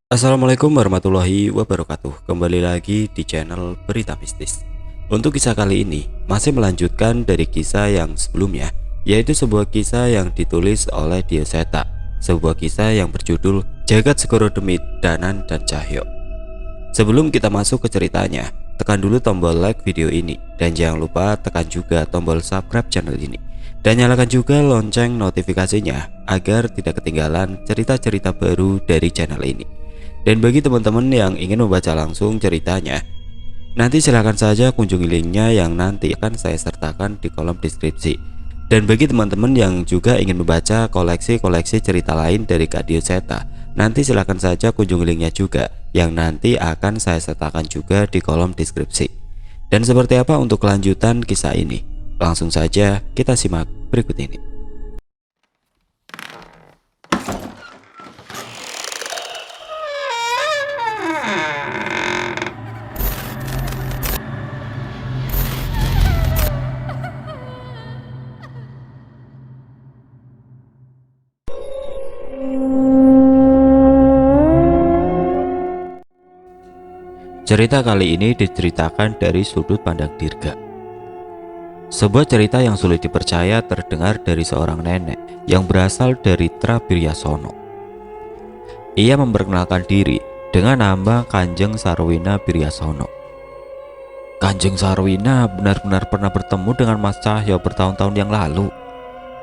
Assalamualaikum warahmatullahi wabarakatuh. Kembali lagi di channel Berita Mistis. Untuk kisah kali ini masih melanjutkan dari kisah yang sebelumnya, yaitu sebuah kisah yang ditulis oleh Dioseta. Sebuah kisah yang berjudul Jagat Segoro Demit, Danan dan Cahyo. Sebelum kita masuk ke ceritanya, tekan dulu tombol like video ini dan jangan lupa tekan juga tombol subscribe channel ini. Dan nyalakan juga lonceng notifikasinya agar tidak ketinggalan cerita-cerita baru dari channel ini. Dan bagi teman-teman yang ingin membaca langsung ceritanya, nanti silahkan saja kunjungi linknya yang nanti akan saya sertakan di kolom deskripsi. Dan bagi teman-teman yang juga ingin membaca koleksi-koleksi cerita lain dari Kak Dioseta, nanti silahkan saja kunjungi linknya juga yang nanti akan saya sertakan juga di kolom deskripsi. Dan seperti apa untuk kelanjutan kisah ini? Langsung saja kita simak berikut ini. Cerita kali ini diceritakan dari sudut pandang Dirga. Sebuah cerita yang sulit dipercaya terdengar dari seorang nenek yang berasal dari Trabiryasono. Ia memperkenalkan diri dengan nama Kanjeng Sarwina Biryasono. Kanjeng Sarwina benar-benar pernah bertemu dengan Mas Cahyo bertahun-tahun yang lalu?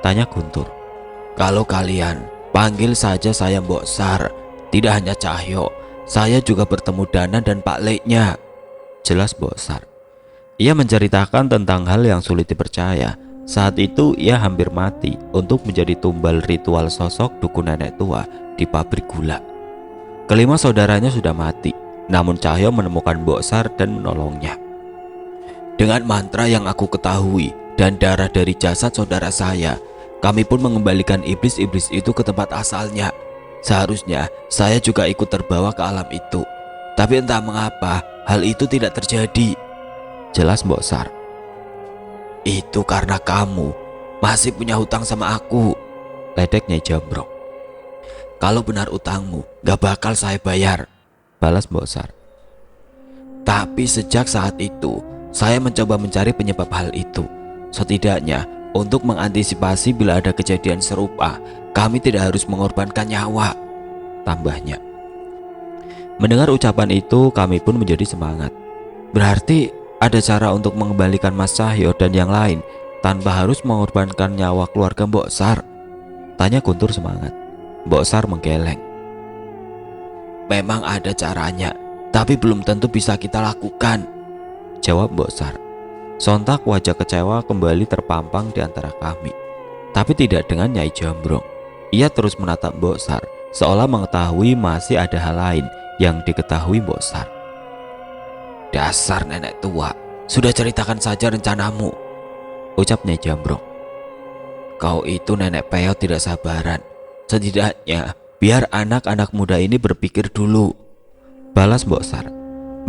Tanya Guntur. Kalau kalian panggil saja saya Mbok Sar, tidak hanya Cahyo, saya juga bertemu Dana dan Pak Leknya, jelas Mbok Sar. Ia menceritakan tentang hal yang sulit dipercaya. Saat itu ia hampir mati untuk menjadi tumbal ritual sosok dukun nenek tua di pabrik gula. Kelima saudaranya sudah mati, namun Cahyo menemukan Mbok Sar dan menolongnya. Dengan mantra yang aku ketahui dan darah dari jasad saudara saya, kami pun mengembalikan iblis-iblis itu ke tempat asalnya. Seharusnya saya juga ikut terbawa ke alam itu, tapi entah mengapa hal itu tidak terjadi, jelas Mbok Sar. Itu karena kamu masih punya hutang sama aku, ledek Nyai Jambrong. Kalau benar utangmu, gak bakal saya bayar, balas Mbok Sar. Tapi sejak saat itu saya mencoba mencari penyebab hal itu. Setidaknya untuk mengantisipasi bila ada kejadian serupa, kami tidak harus mengorbankan nyawa, tambahnya. Mendengar ucapan itu, kami pun menjadi semangat. Berarti ada cara untuk mengembalikan Mas Cahyo dan yang lain tanpa harus mengorbankan nyawa keluarga Mbok Sar, tanya Guntur semangat. Mbok Sar menggeleng. Memang ada caranya, tapi belum tentu bisa kita lakukan, jawab Mbok Sar. Sontak wajah kecewa kembali terpampang di antara kami, tapi tidak dengan Nyai Jambrong. Ia terus menatap Mbok Sar, seolah mengetahui masih ada hal lain yang diketahui Mbok Sar. Dasar nenek tua, sudah ceritakan saja rencanamu, ucap Nyai Jambrong. Kau itu nenek peot tidak sabaran. Setidaknya biar anak-anak muda ini berpikir dulu, balas Mbok Sar.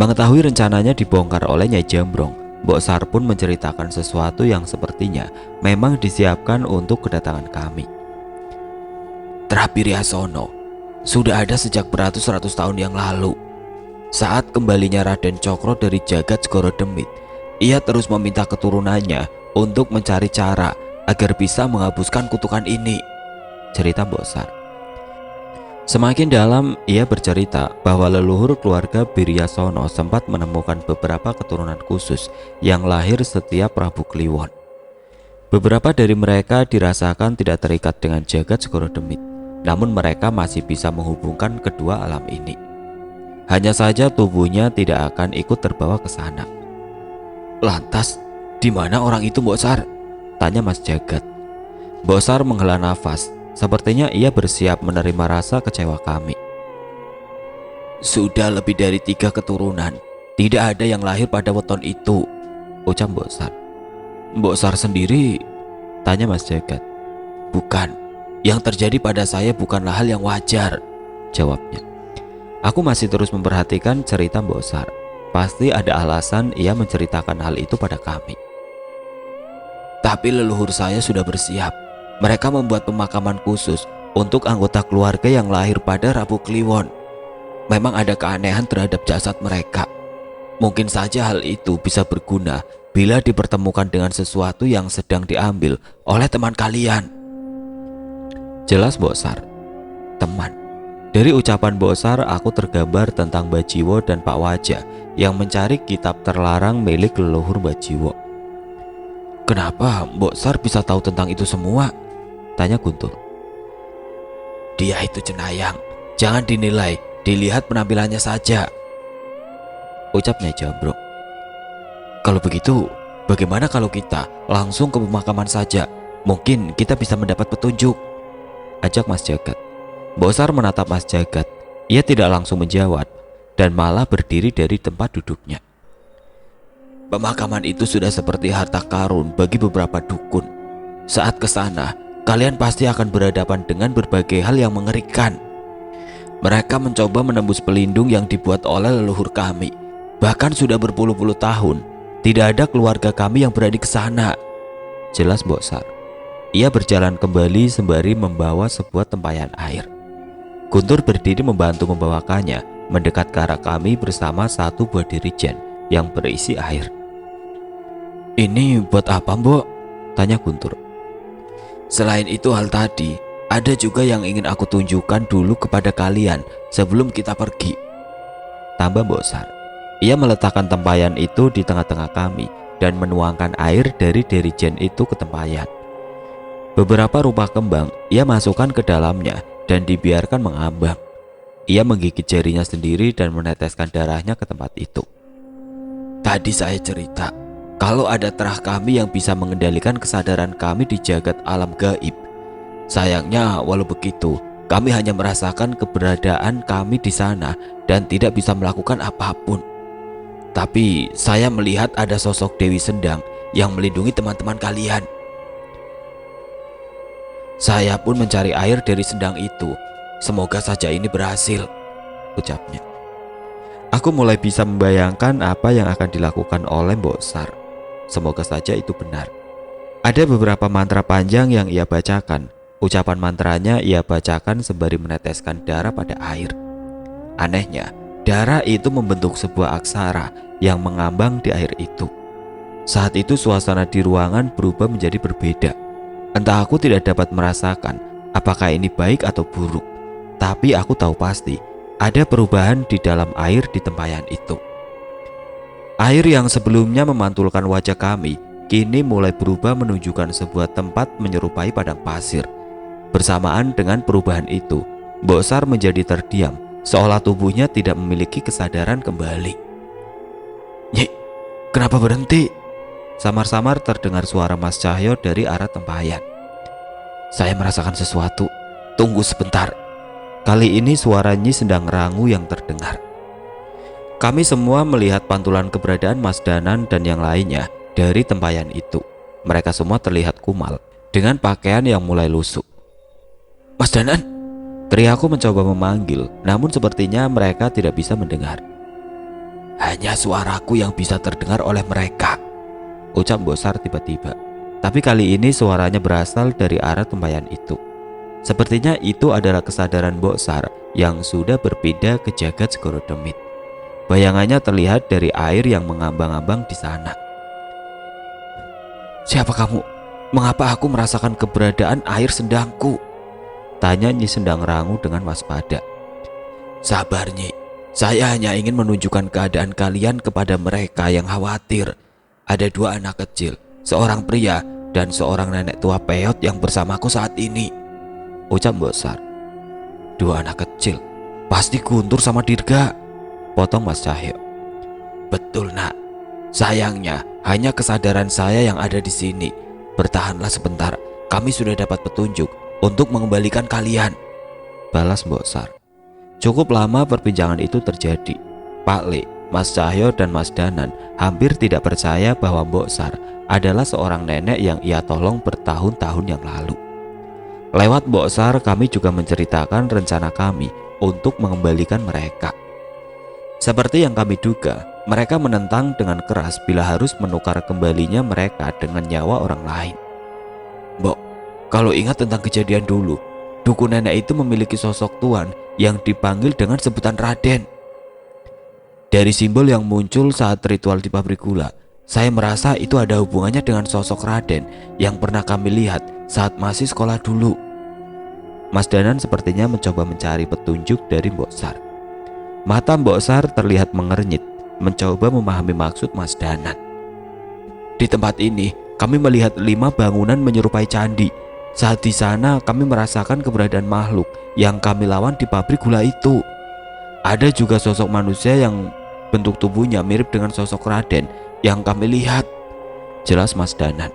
Mengetahui rencananya dibongkar oleh Nyai Jambrong, Mbok Sar pun menceritakan sesuatu yang sepertinya memang disiapkan untuk kedatangan kami. Trabiryasono sudah ada sejak beratus-ratus tahun yang lalu. Saat kembalinya Raden Cokro dari Jagat Segoro Demit, ia terus meminta keturunannya untuk mencari cara agar bisa menghapuskan kutukan ini, cerita Mbok Sar. Semakin dalam ia bercerita bahwa leluhur keluarga Biryasono sempat menemukan beberapa keturunan khusus yang lahir setiap Prabu Kliwon. Beberapa dari mereka dirasakan tidak terikat dengan Jagat Segoro Demit, namun mereka masih bisa menghubungkan kedua alam ini. Hanya saja tubuhnya tidak akan ikut terbawa ke sana. Lantas, di mana orang itu, Mbok Sar? Tanya Mas Jagat. Mbok Sar menghela nafas. Sepertinya ia bersiap menerima rasa kecewa kami. Sudah lebih dari 3 keturunan, tidak ada yang lahir pada weton itu, ucap Mbok Sar. Mbok Sar sendiri? Tanya Mas Jagat. Bukan, yang terjadi pada saya bukanlah hal yang wajar, jawabnya. Aku masih terus memperhatikan cerita Mbok Sar. Pasti ada alasan ia menceritakan hal itu pada kami. Tapi leluhur saya sudah bersiap. Mereka membuat pemakaman khusus untuk anggota keluarga yang lahir pada Rabu Kliwon. memang ada keanehan terhadap jasad mereka. Mungkin saja hal itu bisa berguna bila dipertemukan dengan sesuatu yang sedang diambil oleh teman kalian. Jelas Bosar. Teman. Dari ucapan Bosar aku tergambar tentang Bajiwo dan Pak Wajah yang mencari kitab terlarang milik leluhur Bajiwo. Kenapa Bosar bisa tahu tentang itu semua? Tanya Guntur. Dia itu cenayang, jangan dinilai, dilihat penampilannya saja, ucapnya Jambrong. Kalau begitu, bagaimana kalau kita langsung ke pemakaman saja? Mungkin kita bisa mendapat petunjuk, ajak Mas Jagat. Bosar menatap Mas Jagat. Ia tidak langsung menjawab dan malah berdiri dari tempat duduknya. Pemakaman itu sudah seperti harta karun bagi beberapa dukun. Saat ke sana, kalian pasti akan berhadapan dengan berbagai hal yang mengerikan. Mereka mencoba menembus pelindung yang dibuat oleh leluhur kami. Bahkan sudah berpuluh-puluh tahun tidak ada keluarga kami yang berani ke sana, jelas Bosar. Ia berjalan kembali sembari membawa sebuah tempayan air. Guntur berdiri membantu membawakannya mendekat ke arah kami bersama satu buah dirijen yang berisi air. Ini buat apa, Mbok? Tanya Guntur. Selain itu hal tadi, ada juga yang ingin aku tunjukkan dulu kepada kalian sebelum kita pergi, tambah Bosar. Ia meletakkan tempayan itu di tengah-tengah kami dan menuangkan air dari dirijen itu ke tempayan. Beberapa rupa kembang ia masukkan ke dalamnya dan dibiarkan mengambang. Ia menggigit jarinya sendiri dan meneteskan darahnya ke tempat itu. Tadi saya cerita kalau ada terah kami yang bisa mengendalikan kesadaran kami di jagat alam gaib. Sayangnya walau begitu, kami hanya merasakan keberadaan kami di sana dan tidak bisa melakukan apapun. Tapi saya melihat ada sosok Dewi Sendang yang melindungi teman-teman kalian. Saya pun mencari air dari sendang itu. Semoga saja ini berhasil, ucapnya. Aku mulai bisa membayangkan apa yang akan dilakukan oleh Bosar. Semoga saja itu benar. Ada beberapa mantra panjang yang ia bacakan. Ucapan mantranya ia bacakan sembari meneteskan darah pada air. Anehnya, darah itu membentuk sebuah aksara yang mengambang di air itu. Saat itu suasana di ruangan berubah menjadi berbeda. Entah aku tidak dapat merasakan apakah ini baik atau buruk, tapi aku tahu pasti ada perubahan di dalam air di tempayan itu. Air yang sebelumnya memantulkan wajah kami kini mulai berubah menunjukkan sebuah tempat menyerupai padang pasir. Bersamaan dengan perubahan itu, Bosar menjadi terdiam seolah tubuhnya tidak memiliki kesadaran kembali. Nyik, kenapa berhenti? Samar-samar terdengar suara Mas Cahyo dari arah tempayan. Saya merasakan sesuatu. Tunggu sebentar. Kali ini suara Nyi Sendang Rangu yang terdengar. Kami semua melihat pantulan keberadaan Mas Danan dan yang lainnya dari tempayan itu. Mereka semua terlihat kumal dengan pakaian yang mulai lusuh. Mas Danan, teriakku mencoba memanggil, namun sepertinya mereka tidak bisa mendengar. Hanya suaraku yang bisa terdengar oleh mereka, ucap Bosar tiba-tiba. Tapi kali ini suaranya berasal dari arah tempayan itu. Sepertinya itu adalah kesadaran Bosar yang sudah berpindah ke jagat Segoro Demit. Bayangannya terlihat dari air yang mengambang-ambang di sana. Siapa kamu? Mengapa aku merasakan keberadaan air sendangku? Tanya Nyi Sendang Rangu dengan waspada. Sabar Nyi, saya hanya ingin menunjukkan keadaan kalian kepada mereka yang khawatir. Ada dua anak kecil, seorang pria dan seorang nenek tua peot yang bersamaku saat ini, ucap Bosar. Dua anak kecil, pasti Guntur sama Dirga, potong Mas Cahyo. Betul nak, sayangnya hanya kesadaran saya yang ada di sini. Bertahanlah sebentar, kami sudah dapat petunjuk untuk mengembalikan kalian, balas Bosar. Cukup lama perbincangan itu terjadi. Pak Le, Mas Cahyo dan Mas Danan hampir tidak percaya bahwa Bosar adalah seorang nenek yang ia tolong bertahun-tahun yang lalu. Lewat Bosar kami juga menceritakan rencana kami untuk mengembalikan mereka. Seperti yang kami duga, mereka menentang dengan keras bila harus menukar kembalinya mereka dengan nyawa orang lain. Mbok, kalau ingat tentang kejadian dulu, Dukun nenek itu memiliki sosok tuan yang dipanggil dengan sebutan Raden. Dari simbol yang muncul saat ritual di pabrik gula, saya merasa itu ada hubungannya dengan sosok Raden yang pernah kami lihat saat masih sekolah dulu. Mas Danan sepertinya mencoba mencari petunjuk dari Mbok Sar. Mata Mbok Sar terlihat mengernyit, mencoba memahami maksud Mas Danan. Di tempat ini, kami melihat 5 bangunan menyerupai candi. Saat di sana, kami merasakan keberadaan makhluk yang kami lawan di pabrik gula itu. Ada juga sosok manusia yang bentuk tubuhnya mirip dengan sosok Raden yang kami lihat, jelas Mas Danan.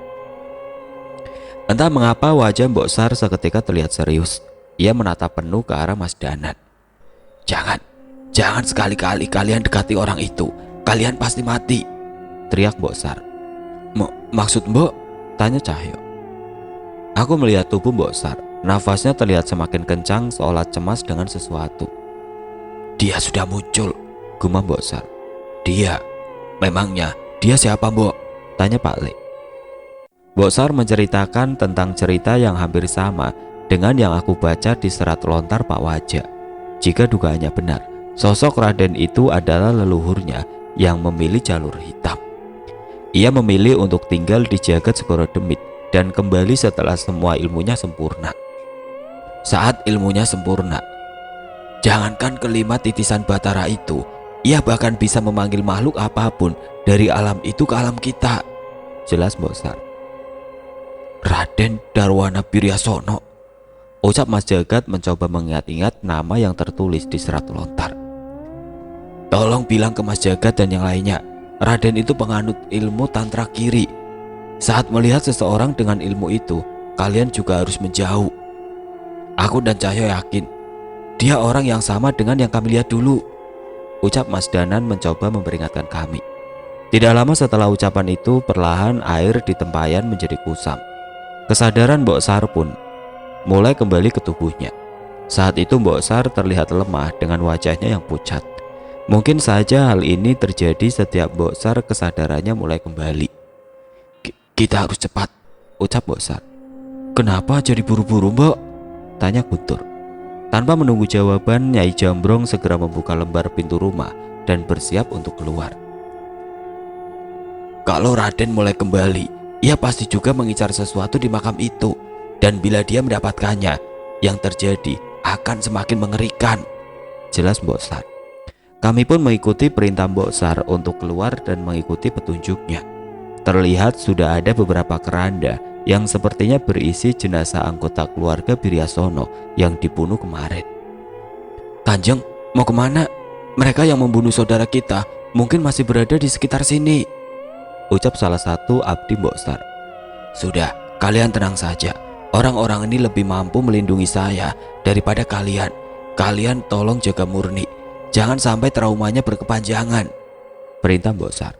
Entah mengapa wajah Mbok Sar seketika terlihat serius. Ia menatap penuh ke arah Mas Danan. Jangan sekali-kali kalian dekati orang itu. Kalian pasti mati, teriak Mbok Sar. Maksud Mbok? Tanya Cahyo. Aku melihat tubuh Mbok Sar. Nafasnya terlihat semakin kencang seolah cemas dengan sesuatu. Dia sudah muncul, gumam Mbok Sar. Dia? Memangnya dia siapa, Mbok? Tanya Pak Le. Mbok Sar menceritakan tentang cerita yang hampir sama dengan yang aku baca di serat lontar Pak Wajah. Jika dugaannya benar, sosok Raden itu adalah leluhurnya yang memilih jalur hitam. Ia memilih untuk tinggal di jagat Segoro Demit dan kembali setelah semua ilmunya sempurna. Saat ilmunya sempurna, jangankan kelima titisan batara itu, ia bahkan bisa memanggil makhluk apapun dari alam itu ke alam kita, jelas Mbok Sar. Raden Darwana Biryasono, ucap Mas Jagat mencoba mengingat-ingat nama yang tertulis di serat lontar. Tolong bilang ke Mas Jagat dan yang lainnya, Raden itu penganut ilmu tantra kiri. Saat melihat seseorang dengan ilmu itu, kalian juga harus menjauh. Aku dan Cahyo yakin dia orang yang sama dengan yang kami lihat dulu, ucap Mas Danan mencoba memperingatkan kami. Tidak lama setelah ucapan itu, perlahan air di tempayan menjadi kusam. Kesadaran Mbok Sar pun mulai kembali ke tubuhnya. Saat itu Mbok Sar terlihat lemah dengan wajahnya yang pucat. Mungkin saja hal ini terjadi setiap Mbok Sar kesadarannya mulai kembali. Kita harus cepat, ucap Mbok Sar. Kenapa jadi buru-buru, Mbok? Tanya Guntur. Tanpa menunggu jawaban, Nyai Jambrong segera membuka lembar pintu rumah dan bersiap untuk keluar. Kalau Raden mulai kembali, ia pasti juga mengincar sesuatu di makam itu. Dan bila dia mendapatkannya, yang terjadi akan semakin mengerikan, jelas Mbok Sar. Kami pun mengikuti perintah Mbok Sar untuk keluar dan mengikuti petunjuknya. Terlihat sudah ada beberapa keranda yang sepertinya berisi jenazah anggota keluarga Biryasono yang dibunuh kemarin. Kanjeng, mau kemana? Mereka yang membunuh saudara kita mungkin masih berada di sekitar sini, ucap salah satu abdi Mbok Sar. Sudah, kalian tenang saja. Orang-orang ini lebih mampu melindungi saya daripada kalian. Kalian tolong jaga murni. Jangan sampai traumanya berkepanjangan, perintah Mbok Sar.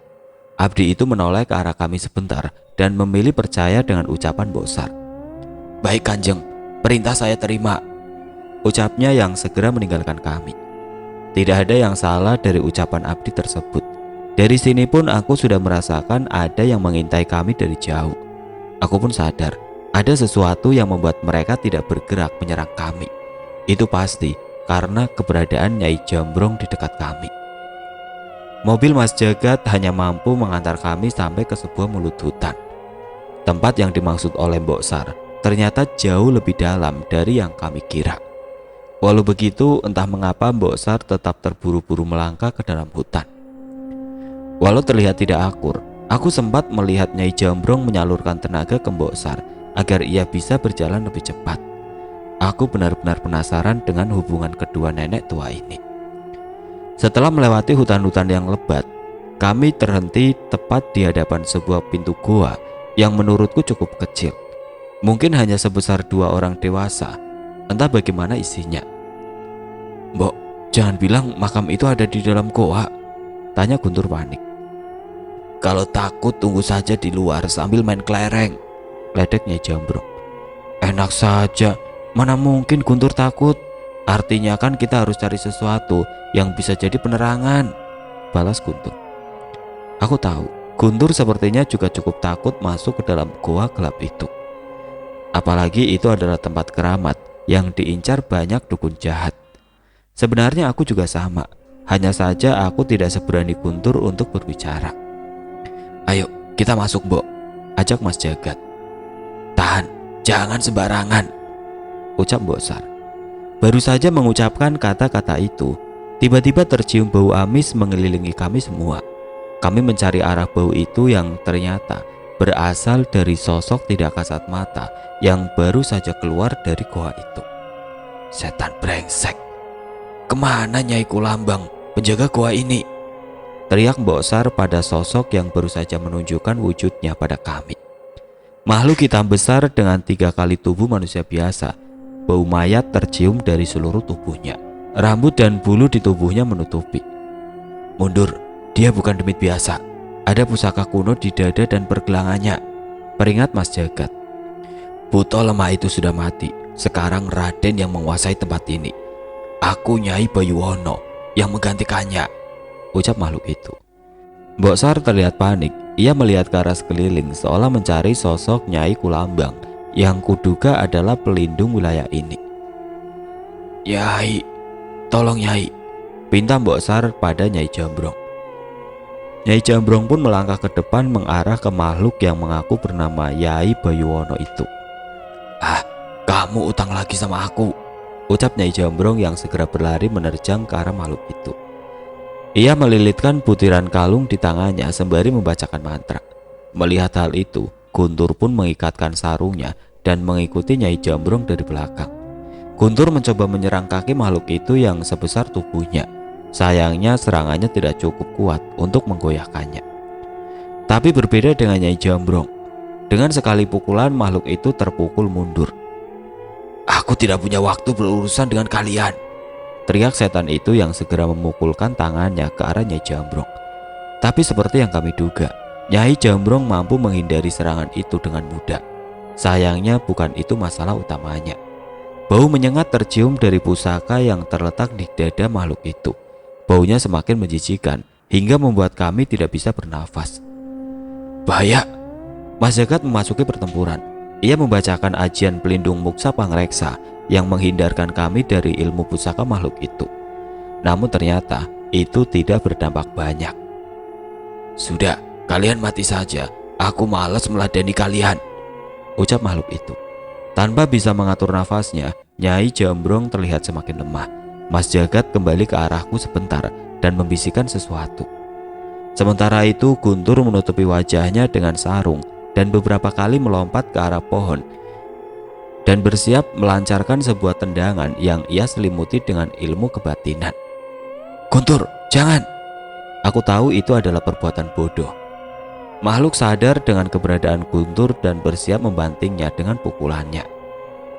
Abdi itu menoleh ke arah kami sebentar dan memilih percaya dengan ucapan Mbok Sar. Baik Kanjeng, perintah saya terima, ucapnya yang segera meninggalkan kami. Tidak ada yang salah dari ucapan abdi tersebut. Dari sini pun aku sudah merasakan ada yang mengintai kami dari jauh. Aku pun sadar ada sesuatu yang membuat mereka tidak bergerak menyerang kami. Itu pasti karena keberadaan Nyai Jambrong di dekat kami. Mobil Mas Jagat hanya mampu mengantar kami sampai ke sebuah mulut hutan. Tempat yang dimaksud oleh Mbok Sar ternyata jauh lebih dalam dari yang kami kira. Walau begitu, entah mengapa Mbok Sar tetap terburu-buru melangkah ke dalam hutan. Walau terlihat tidak akur, aku sempat melihat Nyai Jambrong menyalurkan tenaga ke Mbok Sar agar ia bisa berjalan lebih cepat. Aku benar-benar penasaran dengan hubungan kedua nenek tua ini. Setelah melewati hutan-hutan yang lebat, kami terhenti tepat di hadapan sebuah pintu goa yang menurutku cukup kecil. Mungkin hanya sebesar 2 orang dewasa. Entah bagaimana isinya. Mbok, jangan bilang makam itu ada di dalam goa, tanya Guntur panik. Kalau takut tunggu saja di luar sambil main kelereng, ledeknya Jambrong. Enak saja, mana mungkin Guntur takut. Artinya kan kita harus cari sesuatu yang bisa jadi penerangan, balas Guntur. Aku tahu Guntur sepertinya juga cukup takut masuk ke dalam goa gelap itu. Apalagi itu adalah tempat keramat yang diincar banyak dukun jahat. Sebenarnya aku juga sama, hanya saja aku tidak seberani Guntur untuk berbicara. "Ayo, kita masuk, Mbok," ajak Mas Jagat. "Tahan, jangan sembarangan," ucap Mbok Sar. Baru saja mengucapkan kata-kata itu, tiba-tiba tercium bau amis mengelilingi kami semua. Kami mencari arah bau itu yang ternyata berasal dari sosok tidak kasat mata yang baru saja keluar dari goa itu. "Setan brengsek, kemana Nyai Kulambang, penjaga goa ini?" teriak Mbok Sar pada sosok yang baru saja menunjukkan wujudnya pada kami. Makhluk hitam besar dengan 3 kali tubuh manusia biasa. Bau mayat tercium dari seluruh tubuhnya. Rambut dan bulu di tubuhnya menutupi. "Mundur, dia bukan demit biasa. Ada pusaka kuno di dada dan pergelangannya," peringat Mas Jagat. "Buto lemah itu sudah mati. Sekarang Raden yang menguasai tempat ini. Aku Nyai Bayuwono yang menggantikannya," ucap makhluk itu. Mbok Sar terlihat panik. Ia melihat ke arah sekeliling seolah mencari sosok Nyai Kulambang yang kuduga adalah pelindung wilayah ini. "Nyai, tolong Nyai," pinta Mbok Sar pada Nyai Jambrong. Nyai Jambrong pun melangkah ke depan mengarah ke makhluk yang mengaku bernama Nyai Bayuwono itu. "Ah, kamu utang lagi sama aku," ucap Nyai Jambrong yang segera berlari menerjang ke arah makhluk itu. Ia melilitkan butiran kalung di tangannya sembari membacakan mantra. Melihat hal itu, Guntur pun mengikatkan sarungnya dan mengikuti Nyai Jambrong dari belakang. Guntur mencoba menyerang kaki makhluk itu yang sebesar tubuhnya. Sayangnya serangannya tidak cukup kuat untuk menggoyahkannya. Tapi berbeda dengan Nyai Jambrong. Dengan sekali pukulan makhluk itu terpukul mundur. "Aku tidak punya waktu berurusan dengan kalian," teriak setan itu yang segera memukulkan tangannya ke arah Nyai Jambrong. Tapi seperti yang kami duga, Nyai Jambrong mampu menghindari serangan itu dengan mudah. Sayangnya bukan itu masalah utamanya. Bau menyengat tercium dari pusaka yang terletak di dada makhluk itu. Baunya semakin menjijikan hingga membuat kami tidak bisa bernafas. "Bahaya!" Mas Jagat memasuki pertempuran. Ia membacakan ajian pelindung muksa pangreksa yang menghindarkan kami dari ilmu pusaka makhluk itu. Namun ternyata itu tidak berdampak banyak. "Sudah, kalian mati saja. Aku malas meladeni kalian," ucap makhluk itu. Tanpa bisa mengatur nafasnya, Nyai Jambrong terlihat semakin lemah. Mas Jagat kembali ke arahku sebentar dan membisikkan sesuatu. Sementara itu Guntur menutupi wajahnya dengan sarung dan beberapa kali melompat ke arah pohon dan bersiap melancarkan sebuah tendangan yang ia selimuti dengan ilmu kebatinan. "Guntur, jangan!" Aku tahu itu adalah perbuatan bodoh. Makhluk sadar dengan keberadaan Guntur dan bersiap membantingnya dengan pukulannya.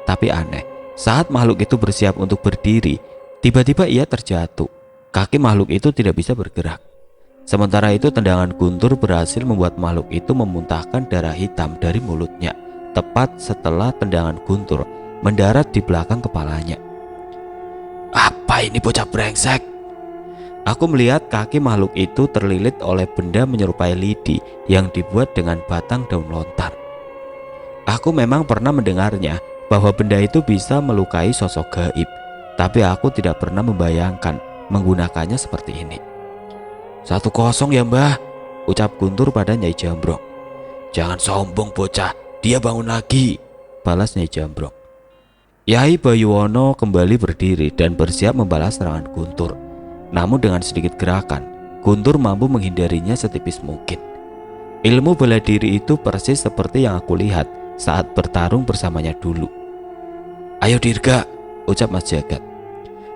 Tapi aneh, saat makhluk itu bersiap untuk berdiri, tiba-tiba ia terjatuh. Kaki makhluk itu tidak bisa bergerak. Sementara itu tendangan Guntur berhasil membuat makhluk itu memuntahkan darah hitam dari mulutnya, tepat setelah tendangan Guntur mendarat di belakang kepalanya. "Apa ini bocah brengsek?" Aku melihat kaki makhluk itu terlilit oleh benda menyerupai lidi yang dibuat dengan batang daun lontar. Aku memang pernah mendengarnya bahwa benda itu bisa melukai sosok gaib, tapi aku tidak pernah membayangkan menggunakannya seperti ini. 1-0 ya Mbah, ucap Guntur pada Nyai Jambrong. "Jangan sombong bocah, dia bangun lagi," balas Nyai Jambrong. Nyai Bayuwono kembali berdiri dan bersiap membalas serangan Guntur. Namun dengan sedikit gerakan, Guntur mampu menghindarinya setipis mungkin. Ilmu bela diri itu persis seperti yang aku lihat saat bertarung bersamanya dulu. "Ayo Dirga," ucap Mas Jagat.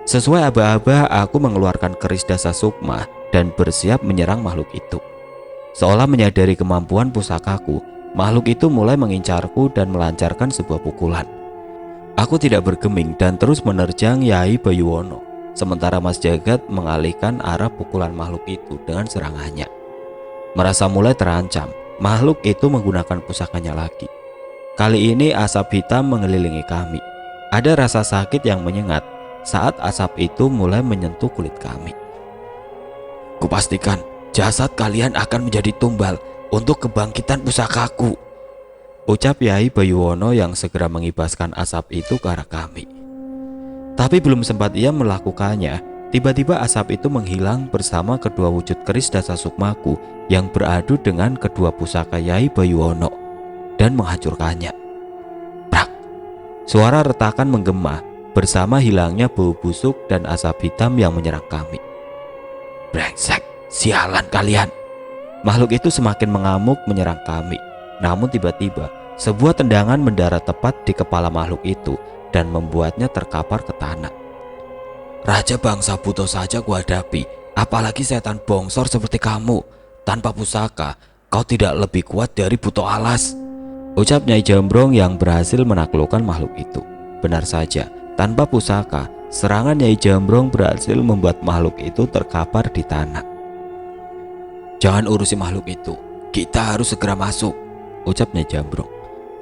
Sesuai aba-aba, aku mengeluarkan keris dasa sukma dan bersiap menyerang makhluk itu. Seolah menyadari kemampuan pusakaku, makhluk itu mulai mengincarku dan melancarkan sebuah pukulan. Aku tidak bergeming dan terus menerjang Nyai Bayuwono, sementara Mas Jagat mengalihkan arah pukulan makhluk itu dengan serangannya. Merasa mulai terancam, makhluk itu menggunakan pusakanya lagi. Kali ini asap hitam mengelilingi kami. Ada rasa sakit yang menyengat saat asap itu mulai menyentuh kulit kami. "Kupastikan jasad kalian akan menjadi tumbal untuk kebangkitan pusakaku," ucap Nyai Bayuwono yang segera mengibaskan asap itu ke arah kami. Tapi belum sempat ia melakukannya, tiba-tiba asap itu menghilang bersama kedua wujud keris Dasa Sukmaku yang beradu dengan kedua pusaka Yai Bayuwono dan menghancurkannya. Prak! Suara retakan menggema bersama hilangnya bau busuk dan asap hitam yang menyerang kami. Brengsek, sialan kalian! Makhluk itu semakin mengamuk menyerang kami. Namun tiba-tiba sebuah tendangan mendarat tepat di kepala makhluk itu dan membuatnya terkapar ke tanah. Raja bangsa buto saja kuhadapi, apalagi setan bongsor seperti kamu. Tanpa pusaka, kau tidak lebih kuat dari buto alas, ucap Nyai Jambrong yang berhasil menaklukkan makhluk itu. Benar saja, tanpa pusaka, serangan Nyai Jambrong berhasil membuat makhluk itu terkapar di tanah. Jangan urusi makhluk itu, kita harus segera masuk, ucap Nyai Jambrong.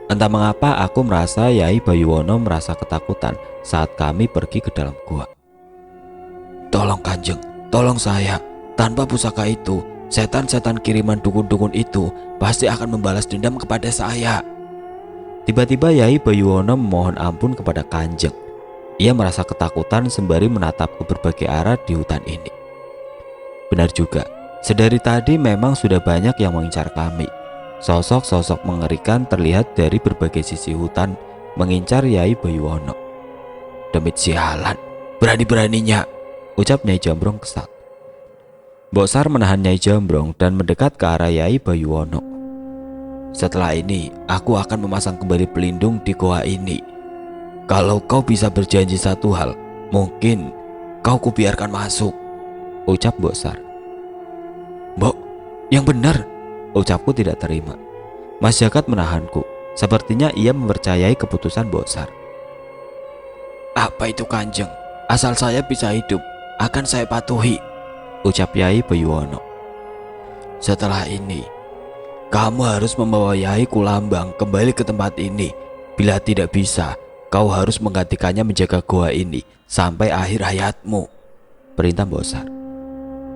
Entah mengapa aku merasa Yai Bayuwono merasa ketakutan saat kami pergi ke dalam gua. Tolong Kanjeng, tolong saya. Tanpa pusaka itu, setan-setan kiriman dukun-dukun itu pasti akan membalas dendam kepada saya. Tiba-tiba Yai Bayuwono memohon ampun kepada Kanjeng. Ia merasa ketakutan sembari menatap ke berbagai arah di hutan ini. Benar juga, sedari tadi memang sudah banyak yang mengincar kami. Sosok-sosok mengerikan terlihat dari berbagai sisi hutan mengincar Yai Bayuwono. Demit sialan, berani-beraninya, ucap Nyai Jambrong kesal. Mbok Sar menahan Nyai Jambrong dan mendekat ke arah Yai Bayuwono. Setelah ini, aku akan memasang kembali pelindung di goa ini. Kalau kau bisa berjanji satu hal, mungkin kau kubiarkan masuk, ucap Mbok Sar. Mbok, yang benar, ucapku tidak terima. Mas Jagat menahanku. Sepertinya ia mempercayai keputusan Mbok Sar. Apa itu Kanjeng? Asal saya bisa hidup, akan saya patuhi, ucap Yai Bayuwono. Setelah ini, kamu harus membawa Yai Kulambang kembali ke tempat ini. Bila tidak bisa, kau harus menggantikannya menjaga goa ini sampai akhir hayatmu, perintah Mbok Sar.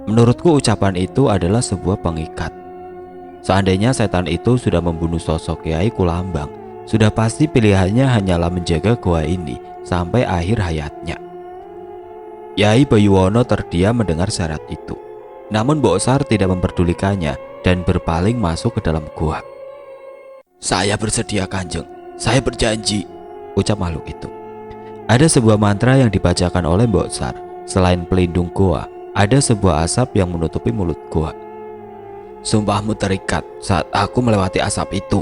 Menurutku ucapan itu adalah sebuah pengikat. Seandainya setan itu sudah membunuh sosok Yai Kulambang, sudah pasti pilihannya hanyalah menjaga goa ini sampai akhir hayatnya. Yai Bayuwono terdiam mendengar syarat itu. Namun Mbok Sar tidak memperdulikannya dan berpaling masuk ke dalam gua. Saya bersedia Kanjeng, saya berjanji, ucap makhluk itu. Ada sebuah mantra yang dibacakan oleh Mbok Sar. Selain pelindung gua, ada sebuah asap yang menutupi mulut gua. Sumpahmu terikat saat aku melewati asap itu,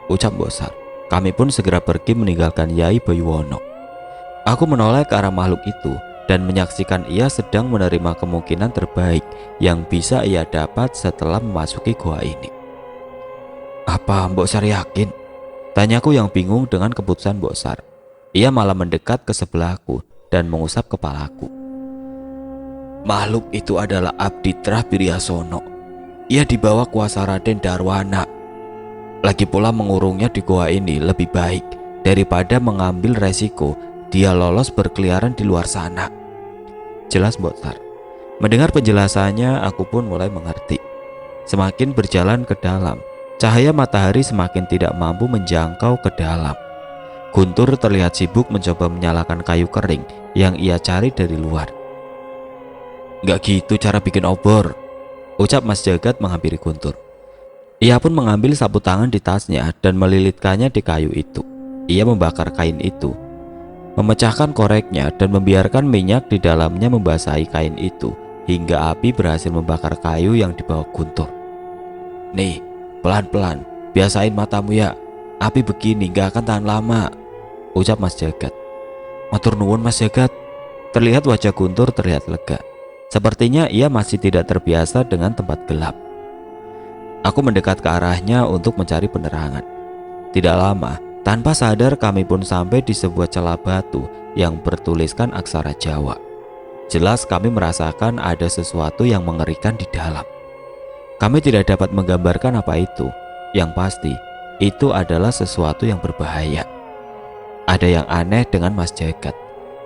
ucap Mbok Sar. Kami pun segera pergi meninggalkan Yai Bayuwono. Aku menoleh ke arah makhluk itu dan menyaksikan ia sedang menerima kemungkinan terbaik yang bisa ia dapat setelah memasuki gua ini. Apa Mbok Sar yakin? Tanyaku yang bingung dengan keputusan Mbok Sar. Ia malah mendekat ke sebelahku dan mengusap kepalaku. Makhluk itu adalah Abdi Trah Biryasono. Ia dibawa kuasa Raden Darwana. Lagi pula mengurungnya di goa ini lebih baik daripada mengambil resiko dia lolos berkeliaran di luar sana, jelas Mbok Sar. Mendengar penjelasannya, aku pun mulai mengerti. Semakin berjalan ke dalam, cahaya matahari semakin tidak mampu menjangkau ke dalam. Guntur terlihat sibuk mencoba menyalakan kayu kering yang ia cari dari luar. Gak gitu cara bikin obor, ucap Mas Jagat menghampiri Guntur. Ia pun mengambil sapu tangan di tasnya dan melilitkannya di kayu itu. Ia membakar kain itu, memecahkan koreknya dan membiarkan minyak di dalamnya membasahi kain itu hingga api berhasil membakar kayu yang dibawa Guntur. Nih, pelan-pelan, biasain matamu ya. Api begini gak akan tahan lama, ucap Mas Jagat. Matur nuwun Mas Jagat. Terlihat wajah Guntur terlihat lega. Sepertinya ia masih tidak terbiasa dengan tempat gelap. Aku mendekat ke arahnya untuk mencari penerangan. Tidak lama, tanpa sadar kami pun sampai di sebuah celah batu yang bertuliskan aksara Jawa. Jelas kami merasakan ada sesuatu yang mengerikan di dalam. Kami tidak dapat menggambarkan apa itu. Yang pasti, itu adalah sesuatu yang berbahaya. Ada yang aneh dengan Mas Jagat.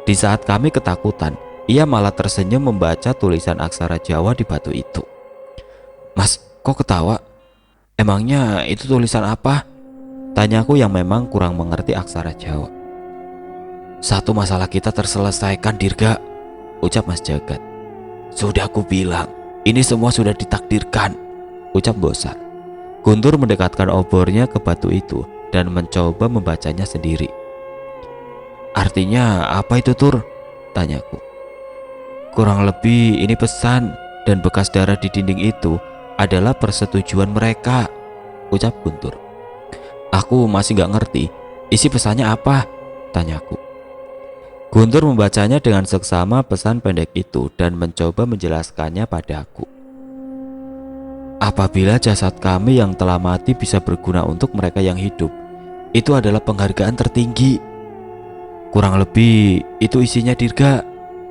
Di saat kami ketakutan, ia malah tersenyum membaca tulisan aksara Jawa di batu itu. Mas, kok ketawa? Emangnya itu tulisan apa? Tanyaku yang memang kurang mengerti aksara Jawa. Satu masalah kita terselesaikan, Dirga, ucap Mas Jagat. Sudah aku bilang, ini semua sudah ditakdirkan, ucap Bosar. Guntur mendekatkan obornya ke batu itu dan mencoba membacanya sendiri. Artinya apa itu, Tur? Tanyaku. Kurang lebih ini pesan, dan bekas darah di dinding itu adalah persetujuan mereka, ucap Guntur. Aku masih gak ngerti, isi pesannya apa? Tanyaku. Guntur membacanya dengan seksama pesan pendek itu dan mencoba menjelaskannya padaku. Apabila jasad kami yang telah mati bisa berguna untuk mereka yang hidup, itu adalah penghargaan tertinggi. Kurang lebih itu isinya, Dirga,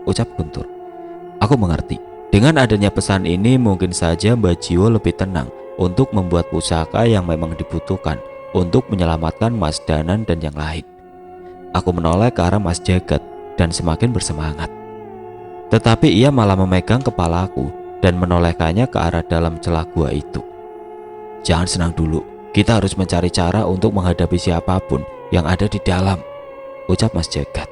ucap Guntur. Aku mengerti. Dengan adanya pesan ini mungkin saja Mbak Jiwo lebih tenang untuk membuat pusaka yang memang dibutuhkan untuk menyelamatkan Mas Danan dan yang lain. Aku menoleh ke arah Mas Jagat dan semakin bersemangat. Tetapi ia malah memegang kepalaku dan menolehkannya ke arah dalam celah gua itu. Jangan senang dulu, kita harus mencari cara untuk menghadapi siapapun yang ada di dalam, ucap Mas Jagat.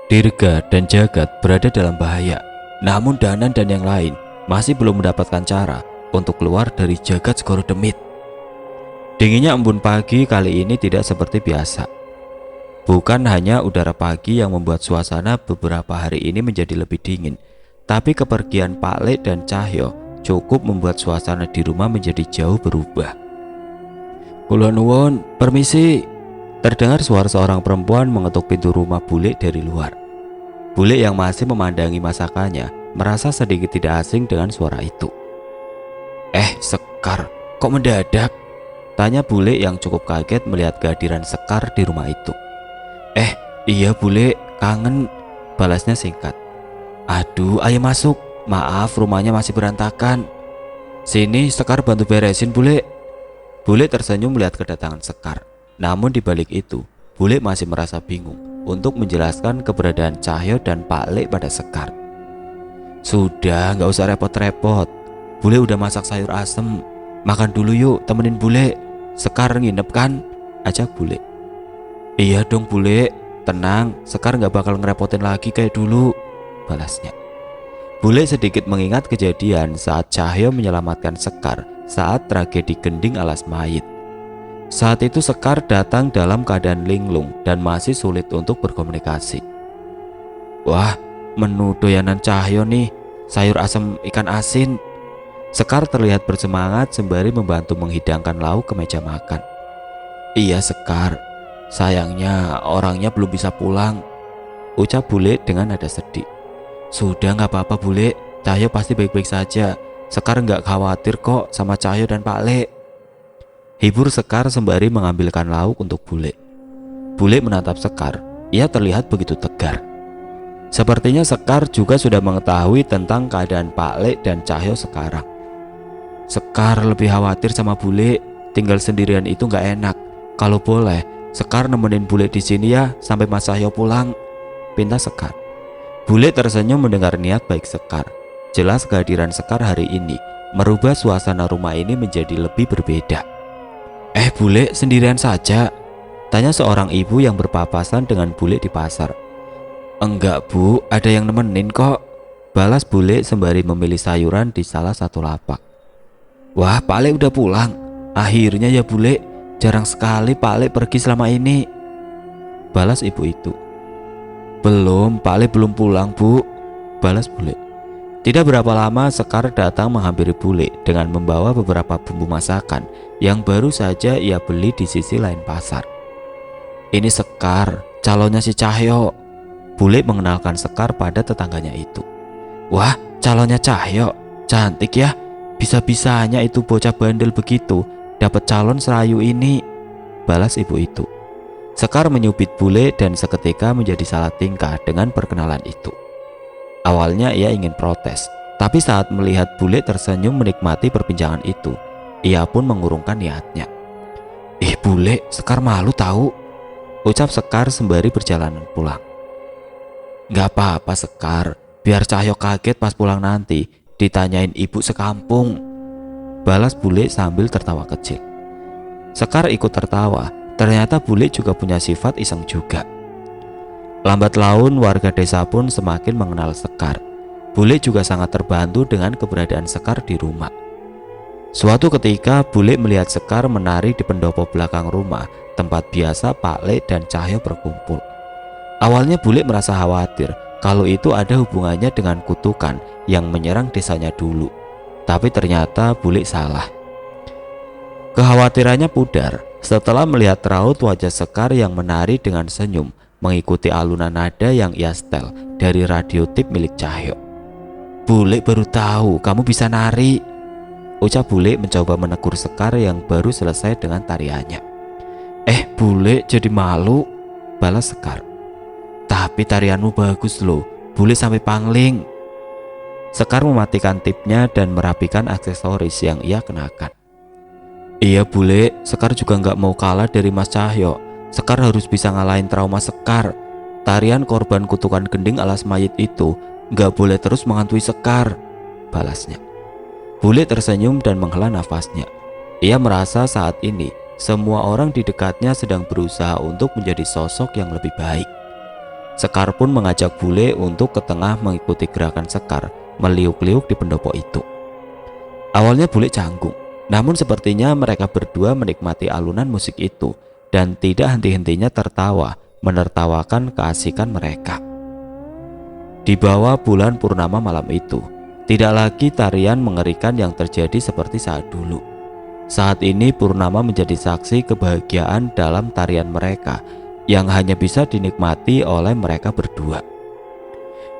Dirga dan Jagat berada dalam bahaya, namun Danan dan yang lain masih belum mendapatkan cara untuk keluar dari Jagat Segoro Demit. Dinginnya embun pagi kali ini tidak seperti biasa. Bukan hanya udara pagi yang membuat suasana beberapa hari ini menjadi lebih dingin, tapi kepergian Pak Lek dan Cahyo cukup membuat suasana di rumah menjadi jauh berubah. Kula nuwun, permisi. Terdengar suara seorang perempuan mengetuk pintu rumah Bule dari luar. Bule yang masih memandangi masakannya merasa sedikit tidak asing dengan suara itu. Sekar, kok mendadak? Tanya Bule yang cukup kaget melihat kehadiran Sekar di rumah itu. Iya Bule, kangen, balasnya singkat. Aduh, ayo masuk, maaf rumahnya masih berantakan. Sini Sekar bantu beresin Bule. Bule tersenyum melihat kedatangan Sekar. Namun di balik itu, Bule masih merasa bingung untuk menjelaskan keberadaan Cahyo dan Pak Lek pada Sekar. Sudah, gak usah repot-repot. Bule udah masak sayur asem. Makan dulu yuk, temenin Bule. Sekar nginep kan? Ajak Bule. Iya dong Bule, tenang, Sekar gak bakal ngerepotin lagi kayak dulu, balasnya. Bule sedikit mengingat kejadian saat Cahyo menyelamatkan Sekar saat tragedi gending alas mayit. Saat itu Sekar datang dalam keadaan linglung dan masih sulit untuk berkomunikasi. Wah, menu doyanan Cahyo nih, sayur asam ikan asin. Sekar terlihat bersemangat sembari membantu menghidangkan lauk ke meja makan. Iya Sekar, sayangnya orangnya belum bisa pulang, ucap Bule dengan nada sedih. Sudah gak apa-apa Bule, Cahyo pasti baik-baik saja. Sekar gak khawatir kok sama Cahyo dan Pak Lek. Hibur Sekar sembari mengambilkan lauk untuk Bule. Bule menatap Sekar, ia terlihat begitu tegar. Sepertinya Sekar juga sudah mengetahui tentang keadaan Pak Lek dan Cahyo sekarang. Sekar lebih khawatir sama Bule, tinggal sendirian itu gak enak. Kalau boleh, Sekar nemenin Bule di sini ya sampai Mas Cahyo pulang, pinta Sekar. Bule tersenyum mendengar niat baik Sekar. Jelas kehadiran Sekar hari ini merubah suasana rumah ini menjadi lebih berbeda. Bule sendirian saja? Tanya seorang ibu yang berpapasan dengan Bule di pasar. Enggak Bu, ada yang nemenin kok, balas Bule sembari memilih sayuran di salah satu lapak. Wah, Pak Lek udah pulang. Akhirnya ya Bule, jarang sekali Pak Lek pergi selama ini, balas ibu itu. Belum, Pak Lek belum pulang Bu, balas Bule. Tidak berapa lama Sekar datang menghampiri Bule dengan membawa beberapa bumbu masakan yang baru saja ia beli di sisi lain pasar. Ini Sekar, calonnya si Cahyo. Bule mengenalkan Sekar pada tetangganya itu. Wah, calonnya Cahyo, cantik ya. Bisa-bisanya itu bocah bandel begitu dapat calon serayu ini, balas ibu itu. Sekar menyubit Bule dan seketika menjadi salah tingkah dengan perkenalan itu. Awalnya ia ingin protes, tapi saat melihat Bule tersenyum menikmati perbincangan itu, ia pun mengurungkan niatnya. Bule, Sekar malu tahu, ucap Sekar sembari berjalanan pulang. Gak apa-apa Sekar, biar Cahyo kaget pas pulang nanti ditanyain ibu sekampung, balas Bule sambil tertawa kecil. Sekar ikut tertawa, ternyata Bule juga punya sifat iseng juga. Lambat laun warga desa pun semakin mengenal Sekar. Bule juga sangat terbantu dengan keberadaan Sekar di rumah. Suatu ketika Bule melihat Sekar menari di pendopo belakang rumah, tempat biasa Pak Le dan Cahyo berkumpul. Awalnya Bule merasa khawatir kalau itu ada hubungannya dengan kutukan yang menyerang desanya dulu. Tapi ternyata Bule salah. Kekhawatirannya pudar setelah melihat raut wajah Sekar yang menari dengan senyum mengikuti alunan nada yang ia setel dari radio tip milik Cahyo. "Bule baru tahu kamu bisa nari," ucap Bule mencoba menegur Sekar yang baru selesai dengan tariannya. Bule jadi malu," balas Sekar. "Tapi tarianmu bagus loh, Bule sampai pangling." Sekar mematikan tipnya dan merapikan aksesoris yang ia kenakan. "Iya Bule, Sekar juga nggak mau kalah dari Mas Cahyo. Sekar harus bisa ngalahin trauma Sekar. Tarian korban kutukan gending alas mayit itu nggak boleh terus menghantui Sekar," balasnya. Bule tersenyum dan menghela nafasnya. Ia merasa saat ini semua orang di dekatnya sedang berusaha untuk menjadi sosok yang lebih baik. Sekar pun mengajak Bule untuk ke tengah mengikuti gerakan Sekar meliuk-liuk di pendopo itu. Awalnya Bule canggung, namun sepertinya mereka berdua menikmati alunan musik itu dan tidak henti-hentinya tertawa menertawakan keasikan mereka. Di bawah bulan purnama malam itu, tidak lagi tarian mengerikan yang terjadi seperti saat dulu. Saat ini purnama menjadi saksi kebahagiaan dalam tarian mereka yang hanya bisa dinikmati oleh mereka berdua.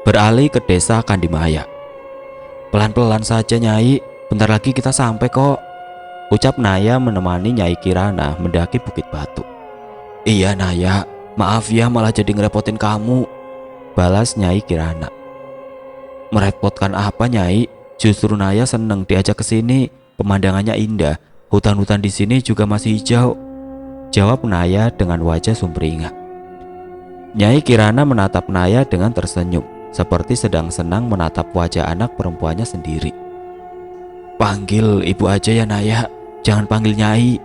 Beralih ke desa Kandimaya. "Pelan-pelan saja Nyai, bentar lagi kita sampai kok," ucap Naya menemani Nyai Kirana mendaki Bukit Batu. "Iya Naya, maaf ya malah jadi ngerepotin kamu," balas Nyai Kirana. "Merepotkan apa Nyai? Justru Naya seneng diajak ke sini. Pemandangannya indah, hutan-hutan di sini juga masih hijau," jawab Naya dengan wajah sumringah. Nyai Kirana menatap Naya dengan tersenyum, seperti sedang senang menatap wajah anak perempuannya sendiri. "Panggil ibu aja ya Naya, jangan panggil Nyai,"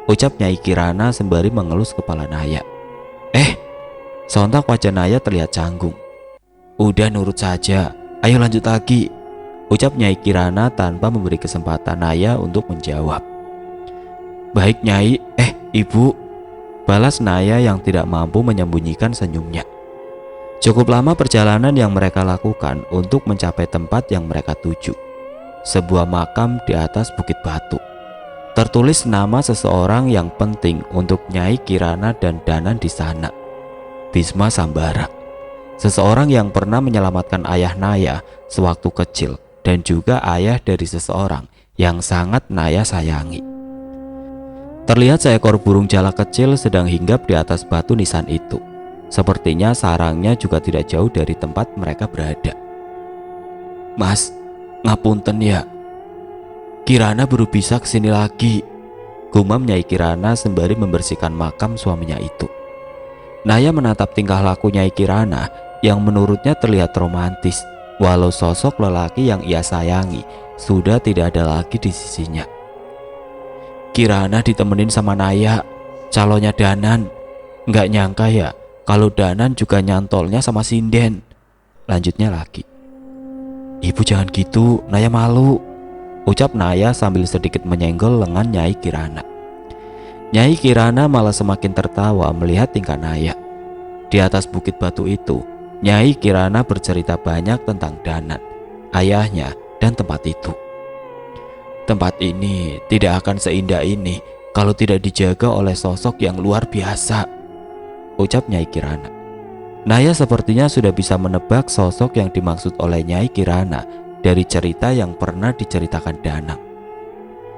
ucap Nyai Kirana sembari mengelus kepala Naya. Sontak wajah Naya terlihat canggung. "Udah nurut saja, ayo lanjut lagi," ucap Nyai Kirana tanpa memberi kesempatan Naya untuk menjawab. "Baik Nyai, Ibu," balas Naya yang tidak mampu menyembunyikan senyumnya. Cukup lama perjalanan yang mereka lakukan untuk mencapai tempat yang mereka tuju. Sebuah makam di atas Bukit Batu. Tertulis nama seseorang yang penting untuk Nyai Kirana dan Danan di sana. Bisma Sambara. Seseorang yang pernah menyelamatkan ayah Naya sewaktu kecil dan juga ayah dari seseorang yang sangat Naya sayangi. Terlihat seekor burung jalak kecil sedang hinggap di atas batu nisan itu. Sepertinya sarangnya juga tidak jauh dari tempat mereka berada. "Mas, ngapunten ya, Kirana baru bisa kesini lagi," gumam Nyai Kirana sembari membersihkan makam suaminya itu. Naya menatap tingkah laku Nyai Kirana yang menurutnya terlihat romantis, walau sosok lelaki yang ia sayangi sudah tidak ada lagi di sisinya. "Kirana ditemenin sama Naya, calonnya Danan. Nggak nyangka ya kalau Danan juga nyantolnya sama sinden," lanjutnya lagi. "Ibu jangan gitu, Naya malu," ucap Naya sambil sedikit menyenggol lengan Nyai Kirana. Nyai Kirana malah semakin tertawa melihat tingkah Naya. Di atas Bukit Batu itu, Nyai Kirana bercerita banyak tentang Danan, ayahnya, dan tempat itu. "Tempat ini tidak akan seindah ini kalau tidak dijaga oleh sosok yang luar biasa," ucap Nyai Kirana. Naya sepertinya sudah bisa menebak sosok yang dimaksud oleh Nyai Kirana dari cerita yang pernah diceritakan Danang.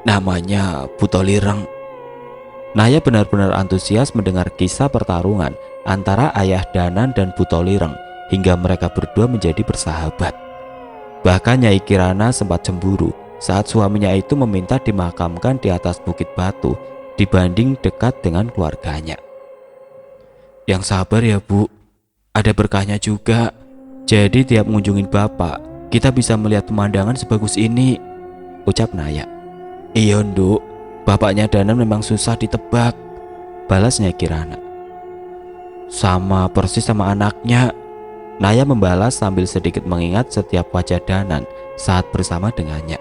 "Namanya Butolireng." Naya benar-benar antusias mendengar kisah pertarungan antara ayah Danan dan Butolireng hingga mereka berdua menjadi bersahabat. Bahkan Nyai Kirana sempat cemburu saat suaminya itu meminta dimakamkan di atas Bukit Batu dibanding dekat dengan keluarganya. "Yang sabar ya Bu, ada berkahnya juga. Jadi tiap mengunjungin Bapak, kita bisa melihat pemandangan sebagus ini," ucap Naya. "Iya Nduk, bapaknya Danan memang susah ditebak," balas Nyai Kirana. Sama persis sama anaknya, Naya membalas sambil sedikit mengingat setiap wajah Danan saat bersama dengannya.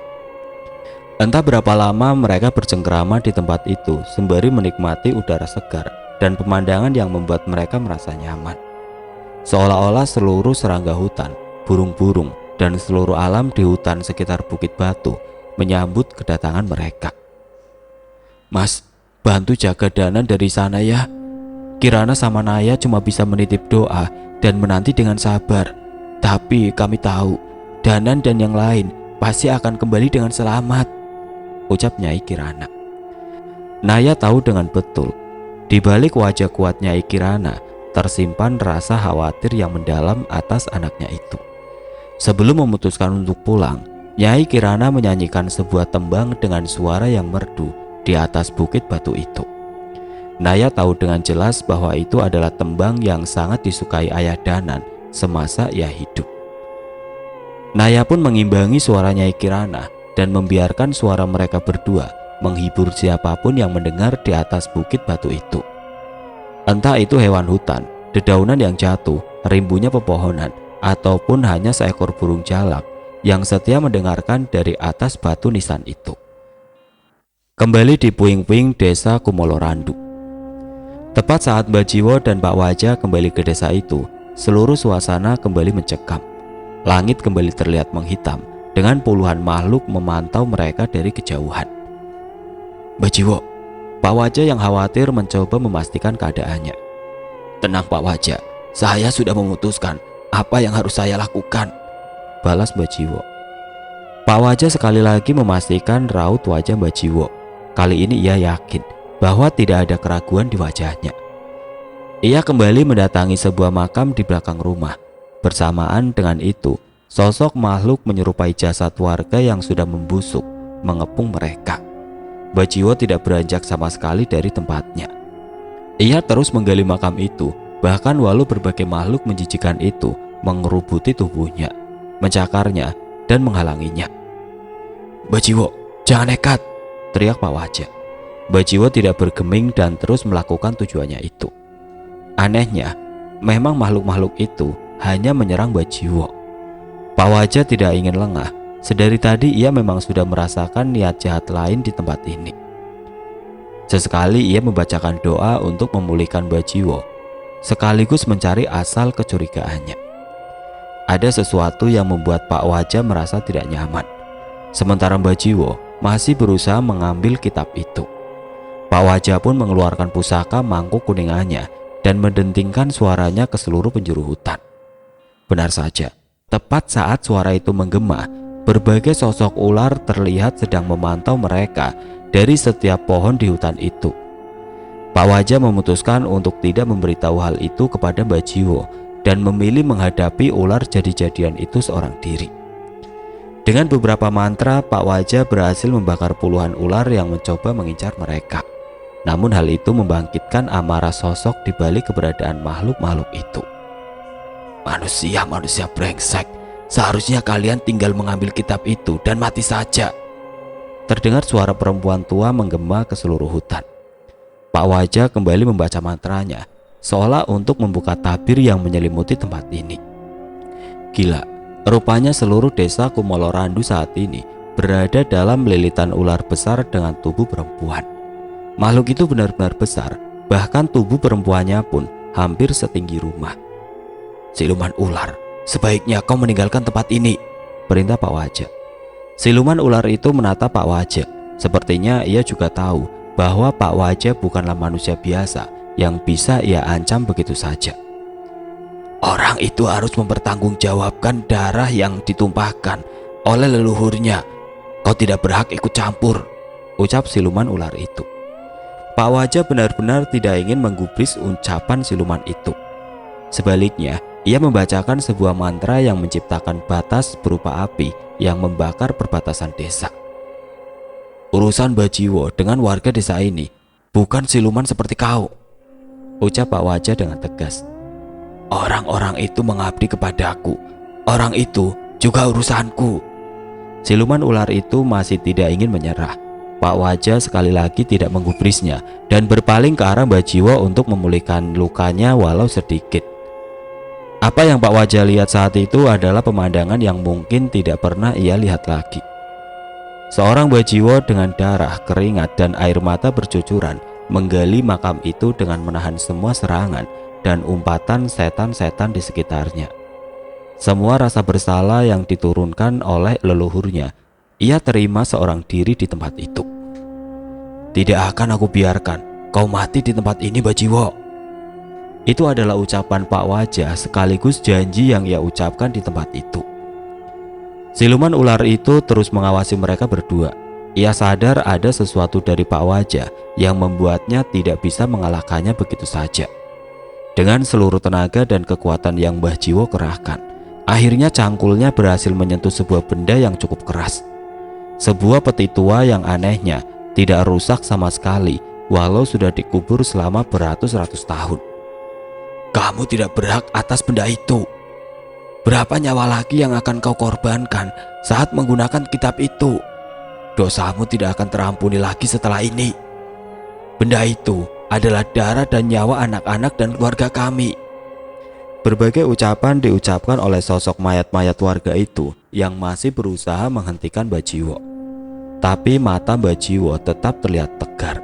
Entah berapa lama mereka bercengkrama di tempat itu sembari menikmati udara segar dan pemandangan yang membuat mereka merasa nyaman. Seolah-olah seluruh serangga hutan, burung-burung, dan seluruh alam di hutan sekitar Bukit Batu menyambut kedatangan mereka. "Mas, bantu jaga Danan dari sana ya. Kirana sama Naya cuma bisa menitip doa dan menanti dengan sabar. Tapi kami tahu Danan dan yang lain pasti akan kembali dengan selamat," ucap Nyai Kirana. Naya tahu dengan betul, di balik wajah kuat Nyai Kirana tersimpan rasa khawatir yang mendalam atas anaknya itu. Sebelum memutuskan untuk pulang, Nyai Kirana menyanyikan sebuah tembang dengan suara yang merdu di atas Bukit Batu itu. Naya tahu dengan jelas bahwa itu adalah tembang yang sangat disukai ayah Danan semasa ia hidup. Naya pun mengimbangi suara Nyai Kirana dan membiarkan suara mereka berdua menghibur siapapun yang mendengar di atas Bukit Batu itu. Entah itu hewan hutan, dedaunan yang jatuh, rimbunya pepohonan, ataupun hanya seekor burung jalak yang setia mendengarkan dari atas batu nisan itu. Kembali di puing-puing desa Kumolorandu. Tepat saat Mbak Jiwo dan Pak Waja kembali ke desa itu, seluruh suasana kembali mencekam. Langit kembali terlihat menghitam dengan puluhan makhluk memantau mereka dari kejauhan. "Mbak Jiwo," Pak Waja yang khawatir mencoba memastikan keadaannya. "Tenang Pak Waja, saya sudah memutuskan apa yang harus saya lakukan," balas Mbak Jiwo. Pak Waja sekali lagi memastikan raut wajah Mbak Jiwo. Kali ini ia yakin bahwa tidak ada keraguan di wajahnya. Ia kembali mendatangi sebuah makam di belakang rumah. Bersamaan dengan itu, sosok makhluk menyerupai jasad warga yang sudah membusuk mengepung mereka. Mbak Jiwo tidak beranjak sama sekali dari tempatnya. Ia terus menggali makam itu, bahkan walau berbagai makhluk menjijikan itu mengerubuti tubuhnya, mencakarnya, dan menghalanginya. "Mbak Jiwo, jangan nekat!" teriak Pak Wajah. Mbak Jiwo tidak bergeming dan terus melakukan tujuannya itu. Anehnya, memang makhluk-makhluk itu hanya menyerang Mbak Jiwo. Pak Wajah tidak ingin lengah. Sedari tadi ia memang sudah merasakan niat jahat lain di tempat ini. Sesekali ia membacakan doa untuk memulihkan Mbak Jiwo, sekaligus mencari asal kecurigaannya. Ada sesuatu yang membuat Pak Wajah merasa tidak nyaman. Sementara Mbak Jiwo masih berusaha mengambil kitab itu. Pak Wajah pun mengeluarkan pusaka mangkuk kuningannya dan mendentingkan suaranya ke seluruh penjuru hutan. Benar saja, tepat saat suara itu menggema, berbagai sosok ular terlihat sedang memantau mereka dari setiap pohon di hutan itu. Pak Wajah memutuskan untuk tidak memberitahu hal itu kepada Mbak Jiwo dan memilih menghadapi ular jadi-jadian itu seorang diri. Dengan beberapa mantra, Pak Wajah berhasil membakar puluhan ular yang mencoba mengincar mereka. Namun hal itu membangkitkan amarah sosok di balik keberadaan makhluk-makhluk itu. "Manusia-manusia brengsek, seharusnya kalian tinggal mengambil kitab itu dan mati saja," terdengar suara perempuan tua menggema ke seluruh hutan. Pak Wajah kembali membaca mantranya, seolah untuk membuka tabir yang menyelimuti tempat ini. Gila, rupanya seluruh desa Kumolorandu saat ini berada dalam lilitan ular besar dengan tubuh perempuan. Makhluk itu benar-benar besar, bahkan tubuh perempuannya pun hampir setinggi rumah. "Siluman ular, sebaiknya kau meninggalkan tempat ini," perintah Pak Wajah. Siluman ular itu menatap Pak Wajah. Sepertinya ia juga tahu bahwa Pak Wajah bukanlah manusia biasa yang bisa ia ancam begitu saja. "Orang itu harus mempertanggungjawabkan darah yang ditumpahkan oleh leluhurnya. Kau tidak berhak ikut campur," ucap siluman ular itu. Pak Wajah benar-benar tidak ingin menggubris ucapan siluman itu. Sebaliknya, ia membacakan sebuah mantra yang menciptakan batas berupa api yang membakar perbatasan desa. "Urusan Mbak Jiwo dengan warga desa ini bukan siluman seperti kau," ucap Pak Wajah dengan tegas. "Orang-orang itu mengabdi kepadaku. Orang itu juga urusanku." Siluman ular itu masih tidak ingin menyerah. Pak Wajah sekali lagi tidak menggubrisnya dan berpaling ke arah Mbah Jiwo untuk memulihkan lukanya walau sedikit. Apa yang Pak Wajah lihat saat itu adalah pemandangan yang mungkin tidak pernah ia lihat lagi. Seorang Mbah Jiwo dengan darah, keringat, dan air mata bercucuran menggali makam itu dengan menahan semua serangan dan umpatan setan-setan di sekitarnya. Semua rasa bersalah yang diturunkan oleh leluhurnya, ia terima seorang diri di tempat itu. Tidak akan aku biarkan kau mati di tempat ini, Mbah Jiwo. Itu adalah ucapan Pak Wajah sekaligus janji yang ia ucapkan di tempat itu. Siluman ular itu terus mengawasi mereka berdua. Ia sadar ada sesuatu dari Pak Wajah yang membuatnya tidak bisa mengalahkannya begitu saja. Dengan seluruh tenaga dan kekuatan yang Mbah Jiwo kerahkan, akhirnya cangkulnya berhasil menyentuh sebuah benda yang cukup keras. Sebuah peti tua yang anehnya tidak rusak sama sekali walau sudah dikubur selama beratus-ratus tahun. Kamu tidak berhak atas benda itu. Berapa nyawa lagi yang akan kau korbankan saat menggunakan kitab itu? Dosamu tidak akan terampuni lagi setelah ini. Benda itu adalah darah dan nyawa anak-anak dan keluarga kami. Berbagai ucapan diucapkan oleh sosok mayat-mayat warga itu yang masih berusaha menghentikan Mbah Jiwo. Tapi mata Mbah Jiwo tetap terlihat tegar.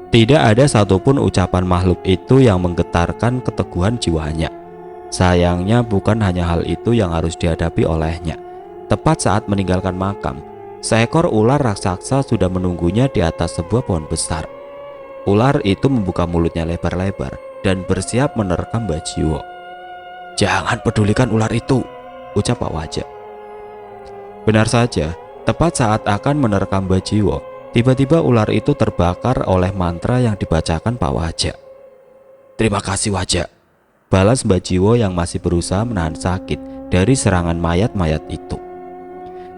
Tidak ada satupun ucapan makhluk itu yang menggetarkan keteguhan jiwanya. Sayangnya bukan hanya hal itu yang harus dihadapi olehnya. Tepat saat meninggalkan makam, seekor ular raksasa sudah menunggunya di atas sebuah pohon besar. Ular itu membuka mulutnya lebar-lebar dan bersiap menerkam Mbah Jiwo. Jangan pedulikan ular itu, ucap Pak Wajah. Benar saja, tepat saat akan menerkam Mbah Jiwo, tiba-tiba ular itu terbakar oleh mantra yang dibacakan Pak Wajah. Terima kasih Wajah, balas Mbah Jiwo yang masih berusaha menahan sakit dari serangan mayat-mayat itu.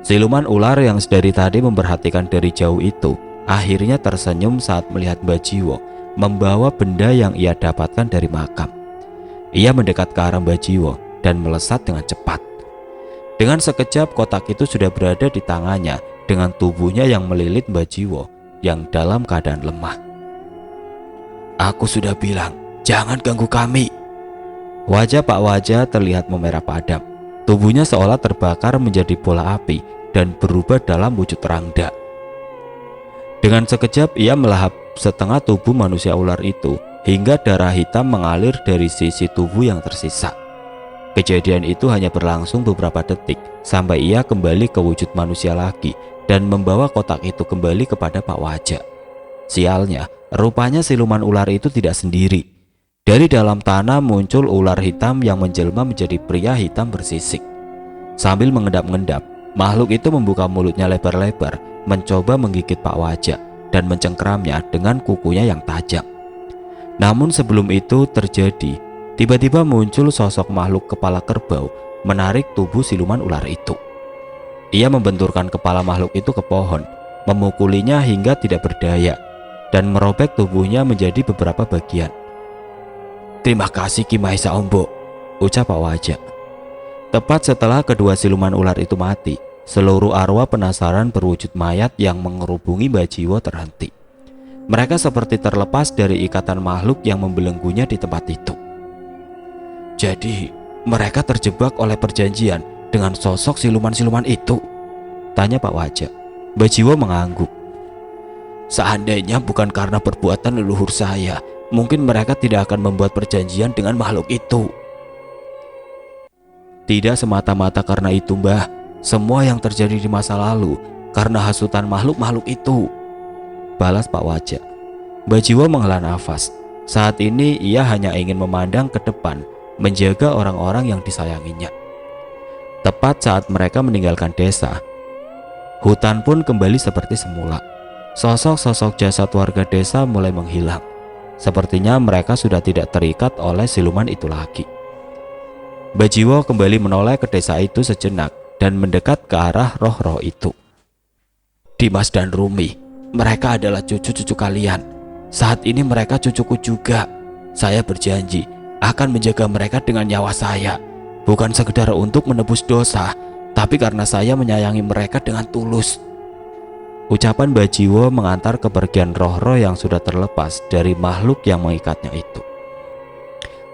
Siluman ular yang dari tadi memperhatikan dari jauh itu akhirnya tersenyum saat melihat Mbah Jiwo membawa benda yang ia dapatkan dari makam. Ia mendekat ke arah Mbah Jiwo dan melesat dengan cepat. Dengan sekejap kotak itu sudah berada di tangannya dengan tubuhnya yang melilit Mbah Jiwo yang dalam keadaan lemah. Aku sudah bilang, jangan ganggu kami. Wajah Pak Wajah terlihat memerah padam. Tubuhnya seolah terbakar menjadi bola api dan berubah dalam wujud rangda. Dengan sekejap ia melahap setengah tubuh manusia ular itu hingga darah hitam mengalir dari sisi tubuh yang tersisa. Kejadian itu hanya berlangsung beberapa detik sampai ia kembali ke wujud manusia lagi dan membawa kotak itu kembali kepada Pak Wajah. Sialnya, rupanya siluman ular itu tidak sendiri. Dari dalam tanah muncul ular hitam yang menjelma menjadi pria hitam bersisik. Sambil mengendap-endap, makhluk itu membuka mulutnya lebar-lebar, mencoba menggigit Pak Wajah dan mencengkeramnya dengan kukunya yang tajam. Namun sebelum itu terjadi, tiba-tiba muncul sosok makhluk kepala kerbau menarik tubuh siluman ular itu. Ia membenturkan kepala makhluk itu ke pohon, memukulinya hingga tidak berdaya, dan merobek tubuhnya menjadi beberapa bagian. Terima kasih Ki Mahesa Ombo, ucap Pak Wajah. Tepat setelah kedua siluman ular itu mati, seluruh arwah penasaran berwujud mayat yang mengerubungi Mbah Jiwo terhenti. Mereka seperti terlepas dari ikatan makhluk yang membelenggunya di tempat itu. Jadi, mereka terjebak oleh perjanjian dengan sosok siluman-siluman itu? Tanya Pak Wajah. Mbah Jiwo mengangguk. Seandainya bukan karena perbuatan leluhur saya, mungkin mereka tidak akan membuat perjanjian dengan makhluk itu. Tidak semata-mata karena itu, Mbah. Semua yang terjadi di masa lalu karena hasutan makhluk-makhluk itu, balas Pak Wajah. Mbah Jiwo menghela nafas. Saat ini ia hanya ingin memandang ke depan, menjaga orang-orang yang disayanginya. Tepat saat mereka meninggalkan desa, hutan pun kembali seperti semula. Sosok-sosok jasad warga desa mulai menghilang. Sepertinya mereka sudah tidak terikat oleh siluman itu lagi. Mbah Jiwo kembali menoleh ke desa itu sejenak dan mendekat ke arah roh-roh itu. Dimas dan Rumi, mereka adalah cucu-cucu kalian. Saat ini mereka cucuku juga. Saya berjanji akan menjaga mereka dengan nyawa saya. Bukan sekedar untuk menebus dosa, tapi karena saya menyayangi mereka dengan tulus. Ucapan Bajiwo mengantar kepergian roh-roh yang sudah terlepas dari makhluk yang mengikatnya itu.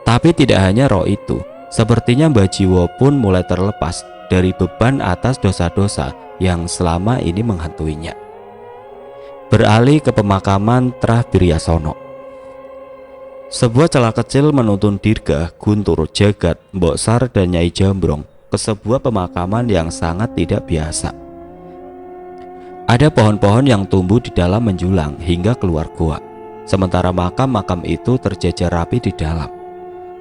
Tapi tidak hanya roh itu, sepertinya Bajiwo pun mulai terlepas dari beban atas dosa-dosa yang selama ini menghantuinya. Beralih ke pemakaman Trabiryasono. Sebuah celah kecil menuntun Dirga, Guntur, Jagat, Mbok Sar, dan Nyai Jambrong ke sebuah pemakaman yang sangat tidak biasa. Ada pohon-pohon yang tumbuh di dalam menjulang hingga keluar gua, sementara makam-makam itu terjajar rapi di dalam.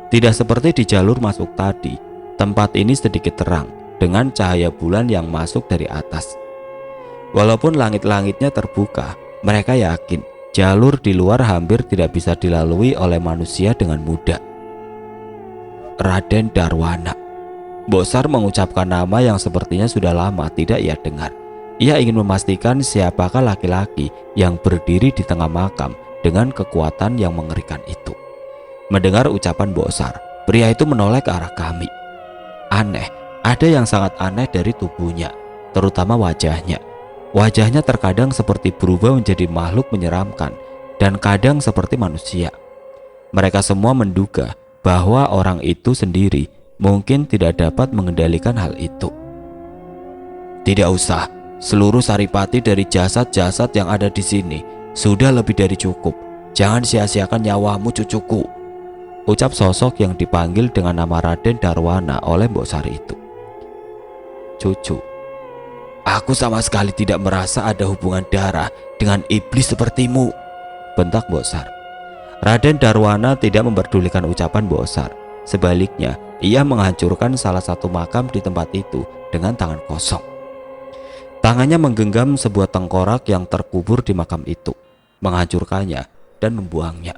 Tidak seperti di jalur masuk tadi, tempat ini sedikit terang dengan cahaya bulan yang masuk dari atas. Walaupun langit-langitnya terbuka, mereka yakin jalur di luar hampir tidak bisa dilalui oleh manusia dengan mudah. Raden Darwana. Mbok Sar mengucapkan nama yang sepertinya sudah lama tidak ia dengar. Ia ingin memastikan siapakah laki-laki yang berdiri di tengah makam dengan kekuatan yang mengerikan itu. Mendengar ucapan Mbok Sar, pria itu menoleh ke arah kami. Aneh, ada yang sangat aneh dari tubuhnya, terutama wajahnya. Wajahnya terkadang seperti berubah menjadi makhluk menyeramkan dan kadang seperti manusia. Mereka semua menduga bahwa orang itu sendiri mungkin tidak dapat mengendalikan hal itu. Tidak usah, seluruh saripati dari jasad-jasad yang ada di sini sudah lebih dari cukup. Jangan sia-siakan nyawamu, cucuku, ucap sosok yang dipanggil dengan nama Raden Darwana oleh Mbok Sar itu. Cucu, aku sama sekali tidak merasa ada hubungan darah dengan iblis sepertimu, bentak Mbok Sar. Raden Darwana tidak memperdulikan ucapan Mbok Sar. Sebaliknya, ia menghancurkan salah satu makam di tempat itu dengan tangan kosong. Tangannya menggenggam sebuah tengkorak yang terkubur di makam itu, menghancurkannya dan membuangnya.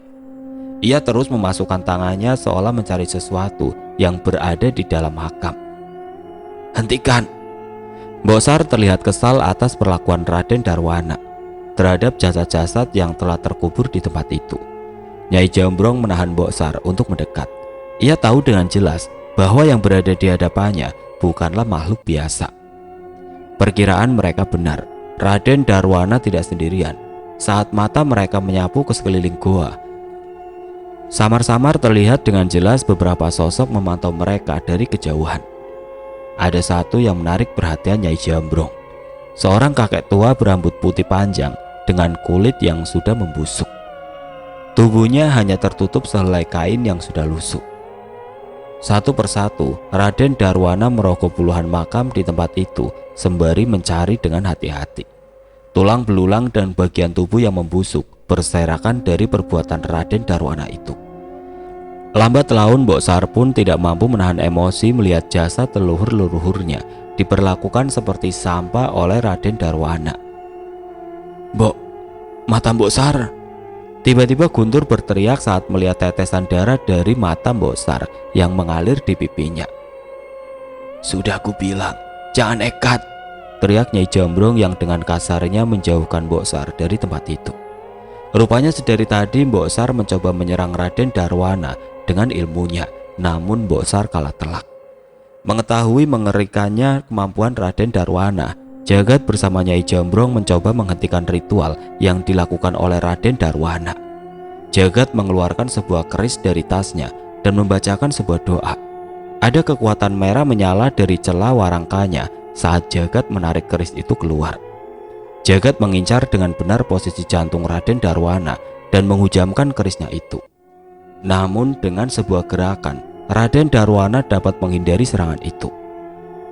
Ia terus memasukkan tangannya seolah mencari sesuatu yang berada di dalam makam. Hentikan! Mbok Sar terlihat kesal atas perlakuan Raden Darwana terhadap jasad-jasad yang telah terkubur di tempat itu. Nyai Jambrong menahan Mbok Sar untuk mendekat. Ia tahu dengan jelas bahwa yang berada di hadapannya bukanlah makhluk biasa. Perkiraan mereka benar, Raden Darwana tidak sendirian. Saat mata mereka menyapu ke sekeliling goa, samar-samar terlihat dengan jelas beberapa sosok memantau mereka dari kejauhan. Ada satu yang menarik perhatian Nyai Jambrong. Seorang kakek tua berambut putih panjang dengan kulit yang sudah membusuk. Tubuhnya hanya tertutup sehelai kain yang sudah lusuh. Satu persatu, Raden Darwana merogoh puluhan makam di tempat itu sembari mencari dengan hati-hati. Tulang belulang dan bagian tubuh yang membusuk berserakan dari perbuatan Raden Darwana itu. Lambat laun Mbok Sar pun tidak mampu menahan emosi melihat jasad leluhur-leluhurnya diperlakukan seperti sampah oleh Raden Darwana. Mbok, mata Mbok Sar! Tiba-tiba Guntur berteriak saat melihat tetesan darah dari mata Mbok Sar yang mengalir di pipinya. Sudah ku bilang, jangan nekat, teriak Nyai Jambrong yang dengan kasarnya menjauhkan Mbok Sar dari tempat itu. Rupanya sedari tadi Mbok Sar mencoba menyerang Raden Darwana dengan ilmunya, namun Mbok Sar kalah telak. Mengetahui mengerikannya kemampuan Raden Darwana, Jagat bersama Nyai Jambrong mencoba menghentikan ritual yang dilakukan oleh Raden Darwana. Jagat mengeluarkan sebuah keris dari tasnya dan membacakan sebuah doa. Ada kekuatan merah menyala dari celah warangkanya saat Jagat menarik keris itu keluar. Jagat mengincar dengan benar posisi jantung Raden Darwana dan menghujamkan kerisnya itu. Namun dengan sebuah gerakan, Raden Darwana dapat menghindari serangan itu.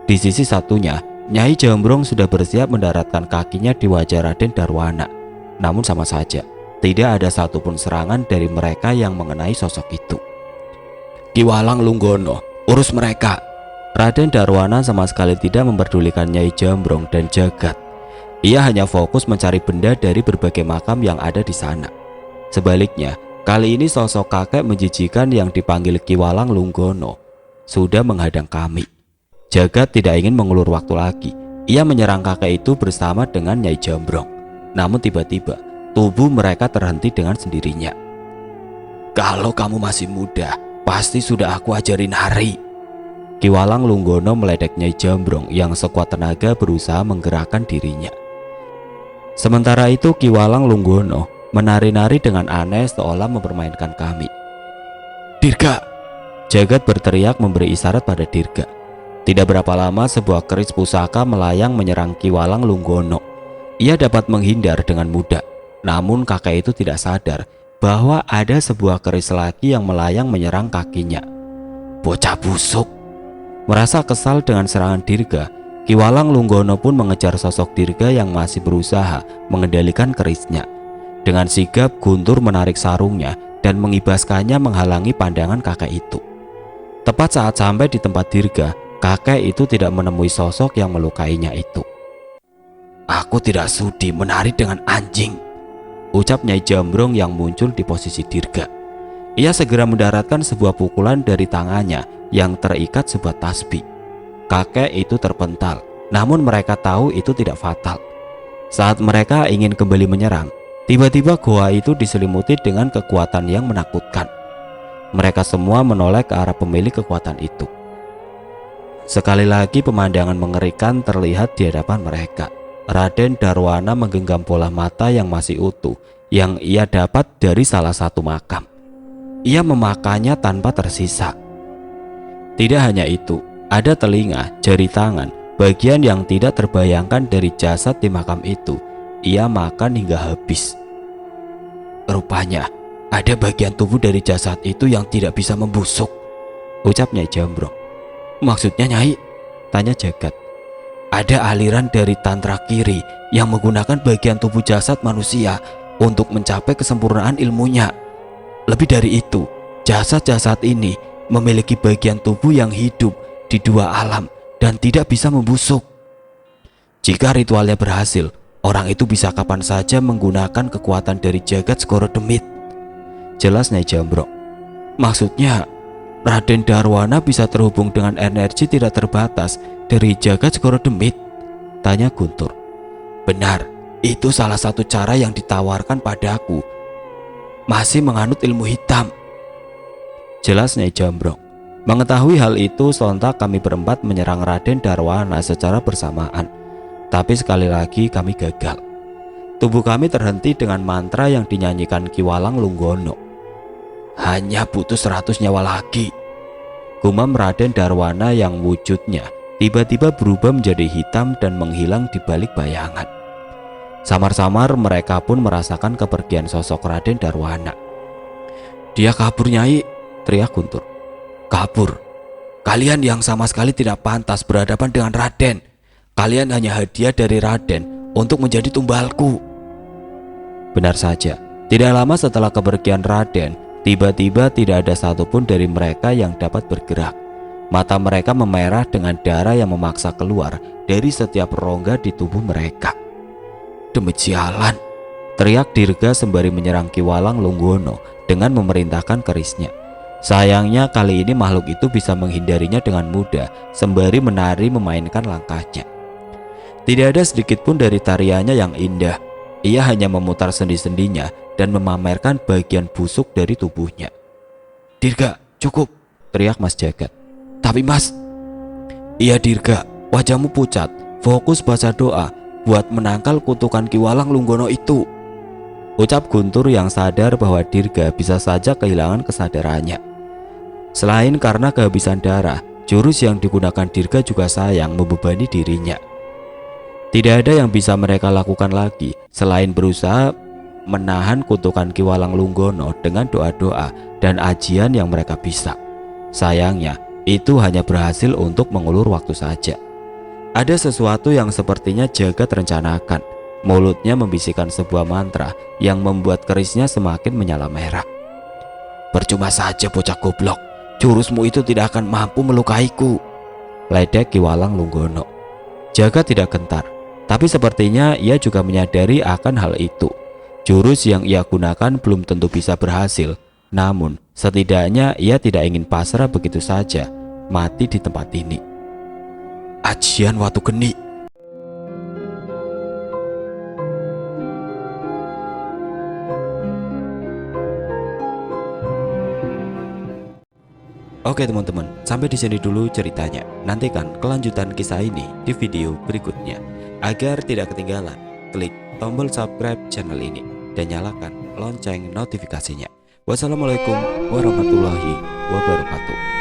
Di sisi satunya, Nyai Jambrong sudah bersiap mendaratkan kakinya di wajah Raden Darwana. Namun sama saja, tidak ada satupun serangan dari mereka yang mengenai sosok itu. Ki Walang Lunggono, urus mereka. Raden Darwana sama sekali tidak memperdulikan Nyai Jambrong dan Jagat. Ia hanya fokus mencari benda dari berbagai makam yang ada di sana. Sebaliknya, kali ini sosok kakek menjijikan yang dipanggil Ki Walang Lunggono sudah menghadang kami. Jagat tidak ingin mengulur waktu lagi. Ia menyerang kakek itu bersama dengan Nyai Jambrong. Namun tiba-tiba tubuh mereka terhenti dengan sendirinya. Kalau kamu masih muda, pasti sudah aku ajarin hari. Ki Walang Lunggono meledek Nyai Jambrong yang sekuat tenaga berusaha menggerakkan dirinya. Sementara itu Ki Walang Lunggono menari-nari dengan aneh seolah mempermainkan kami. "Dirga!" Jagat berteriak memberi isyarat pada Dirga. Tidak berapa lama sebuah keris pusaka melayang menyerang Ki Walang Lunggono. Ia dapat menghindar dengan mudah. Namun kakek itu tidak sadar bahwa ada sebuah keris lagi yang melayang menyerang kakinya. Bocah busuk. Merasa kesal dengan serangan Dirga, Ki Walang Lunggono pun mengejar sosok Dirga yang masih berusaha mengendalikan kerisnya. Dengan sigap Guntur menarik sarungnya dan mengibaskannya menghalangi pandangan kakek itu. Tepat saat sampai di tempat Dirga, kakek itu tidak menemui sosok yang melukainya itu. "Aku tidak sudi menari dengan anjing," ucap Nyai Jambrong yang muncul di posisi Dirga. Ia segera mendaratkan sebuah pukulan dari tangannya yang terikat sebuah tasbih. Kakek itu terpental, namun mereka tahu itu tidak fatal. Saat mereka ingin kembali menyerang, tiba-tiba goa itu diselimuti dengan kekuatan yang menakutkan. Mereka semua menoleh ke arah pemilik kekuatan itu. Sekali lagi pemandangan mengerikan terlihat di hadapan mereka. Raden Darwana menggenggam bola mata yang masih utuh yang ia dapat dari salah satu makam. Ia memakannya tanpa tersisa. Tidak hanya itu, ada telinga, jari tangan, bagian yang tidak terbayangkan dari jasad di makam itu. Ia makan hingga habis. "Rupanya ada bagian tubuh dari jasad itu yang tidak bisa membusuk," ucap Nyai Jambrong. "Maksudnya Nyai?" tanya Jagat. "Ada aliran dari tantra kiri yang menggunakan bagian tubuh jasad manusia untuk mencapai kesempurnaan ilmunya. Lebih dari itu, jasad-jasad ini memiliki bagian tubuh yang hidup di dua alam dan tidak bisa membusuk. Jika ritualnya berhasil, orang itu bisa kapan saja menggunakan kekuatan dari jagat Segoro Demit," jelas Nyai Jambrong. "Maksudnya Raden Darwana bisa terhubung dengan energi tidak terbatas dari jagat Segoro Demit?" tanya Guntur. "Benar, itu salah satu cara yang ditawarkan padaku. Masih menganut ilmu hitam," jelas Nyai Jambrong. Mengetahui hal itu, sontak kami berempat menyerang Raden Darwana secara bersamaan. Tapi sekali lagi kami gagal. Tubuh kami terhenti dengan mantra yang dinyanyikan Ki Walang Lunggono. "Hanya butuh 100 nyawa lagi," gumam Raden Darwana yang wujudnya tiba-tiba berubah menjadi hitam dan menghilang di balik bayangan. Samar-samar mereka pun merasakan kepergian sosok Raden Darwana. "Dia kabur, Nyai," teriak Guntur. "Kabur? Kalian yang sama sekali tidak pantas berhadapan dengan Raden. Kalian hanya hadiah dari Raden untuk menjadi tumbalku." Benar saja, tidak lama setelah kepergian Raden, tiba-tiba tidak ada satupun dari mereka yang dapat bergerak. Mata mereka memerah dengan darah yang memaksa keluar dari setiap rongga di tubuh mereka. "Demi sialan!" teriak Dirga sembari menyerang Ki Walang Lunggono dengan memerintahkan kerisnya. Sayangnya kali ini makhluk itu bisa menghindarinya dengan mudah sembari menari memainkan langkahnya. Tidak ada sedikit pun dari tariannya yang indah. Ia hanya memutar sendi-sendinya dan memamerkan bagian busuk dari tubuhnya. "Dirga, cukup!" teriak Mas Jagat. "Tapi Mas..." "Iya Dirga, wajahmu pucat. Fokus baca doa buat menangkal kutukan Ki Walang Lunggono itu," ucap Guntur yang sadar bahwa Dirga bisa saja kehilangan kesadarannya. Selain karena kehabisan darah, jurus yang digunakan Dirga juga sayang membebani dirinya. Tidak ada yang bisa mereka lakukan lagi selain berusaha menahan kutukan Ki Walang Lunggono dengan doa-doa dan ajian yang mereka bisa. Sayangnya, itu hanya berhasil untuk mengulur waktu saja. Ada sesuatu yang sepertinya Jagat rencanakan. Mulutnya membisikkan sebuah mantra yang membuat kerisnya semakin menyala merah. "Percuma saja bocah goblok, jurusmu itu tidak akan mampu melukaiku," ledek Ki Walang Lunggono. Jagat tidak gentar, tapi sepertinya ia juga menyadari akan hal itu. Jurus yang ia gunakan belum tentu bisa berhasil, namun setidaknya ia tidak ingin pasrah begitu saja mati di tempat ini. Ajian Watu Geni. Oke teman-teman, sampai di sini dulu ceritanya. Nantikan kelanjutan kisah ini di video berikutnya. Agar tidak ketinggalan, klik tombol subscribe channel ini dan nyalakan lonceng notifikasinya. Wassalamualaikum warahmatullahi wabarakatuh.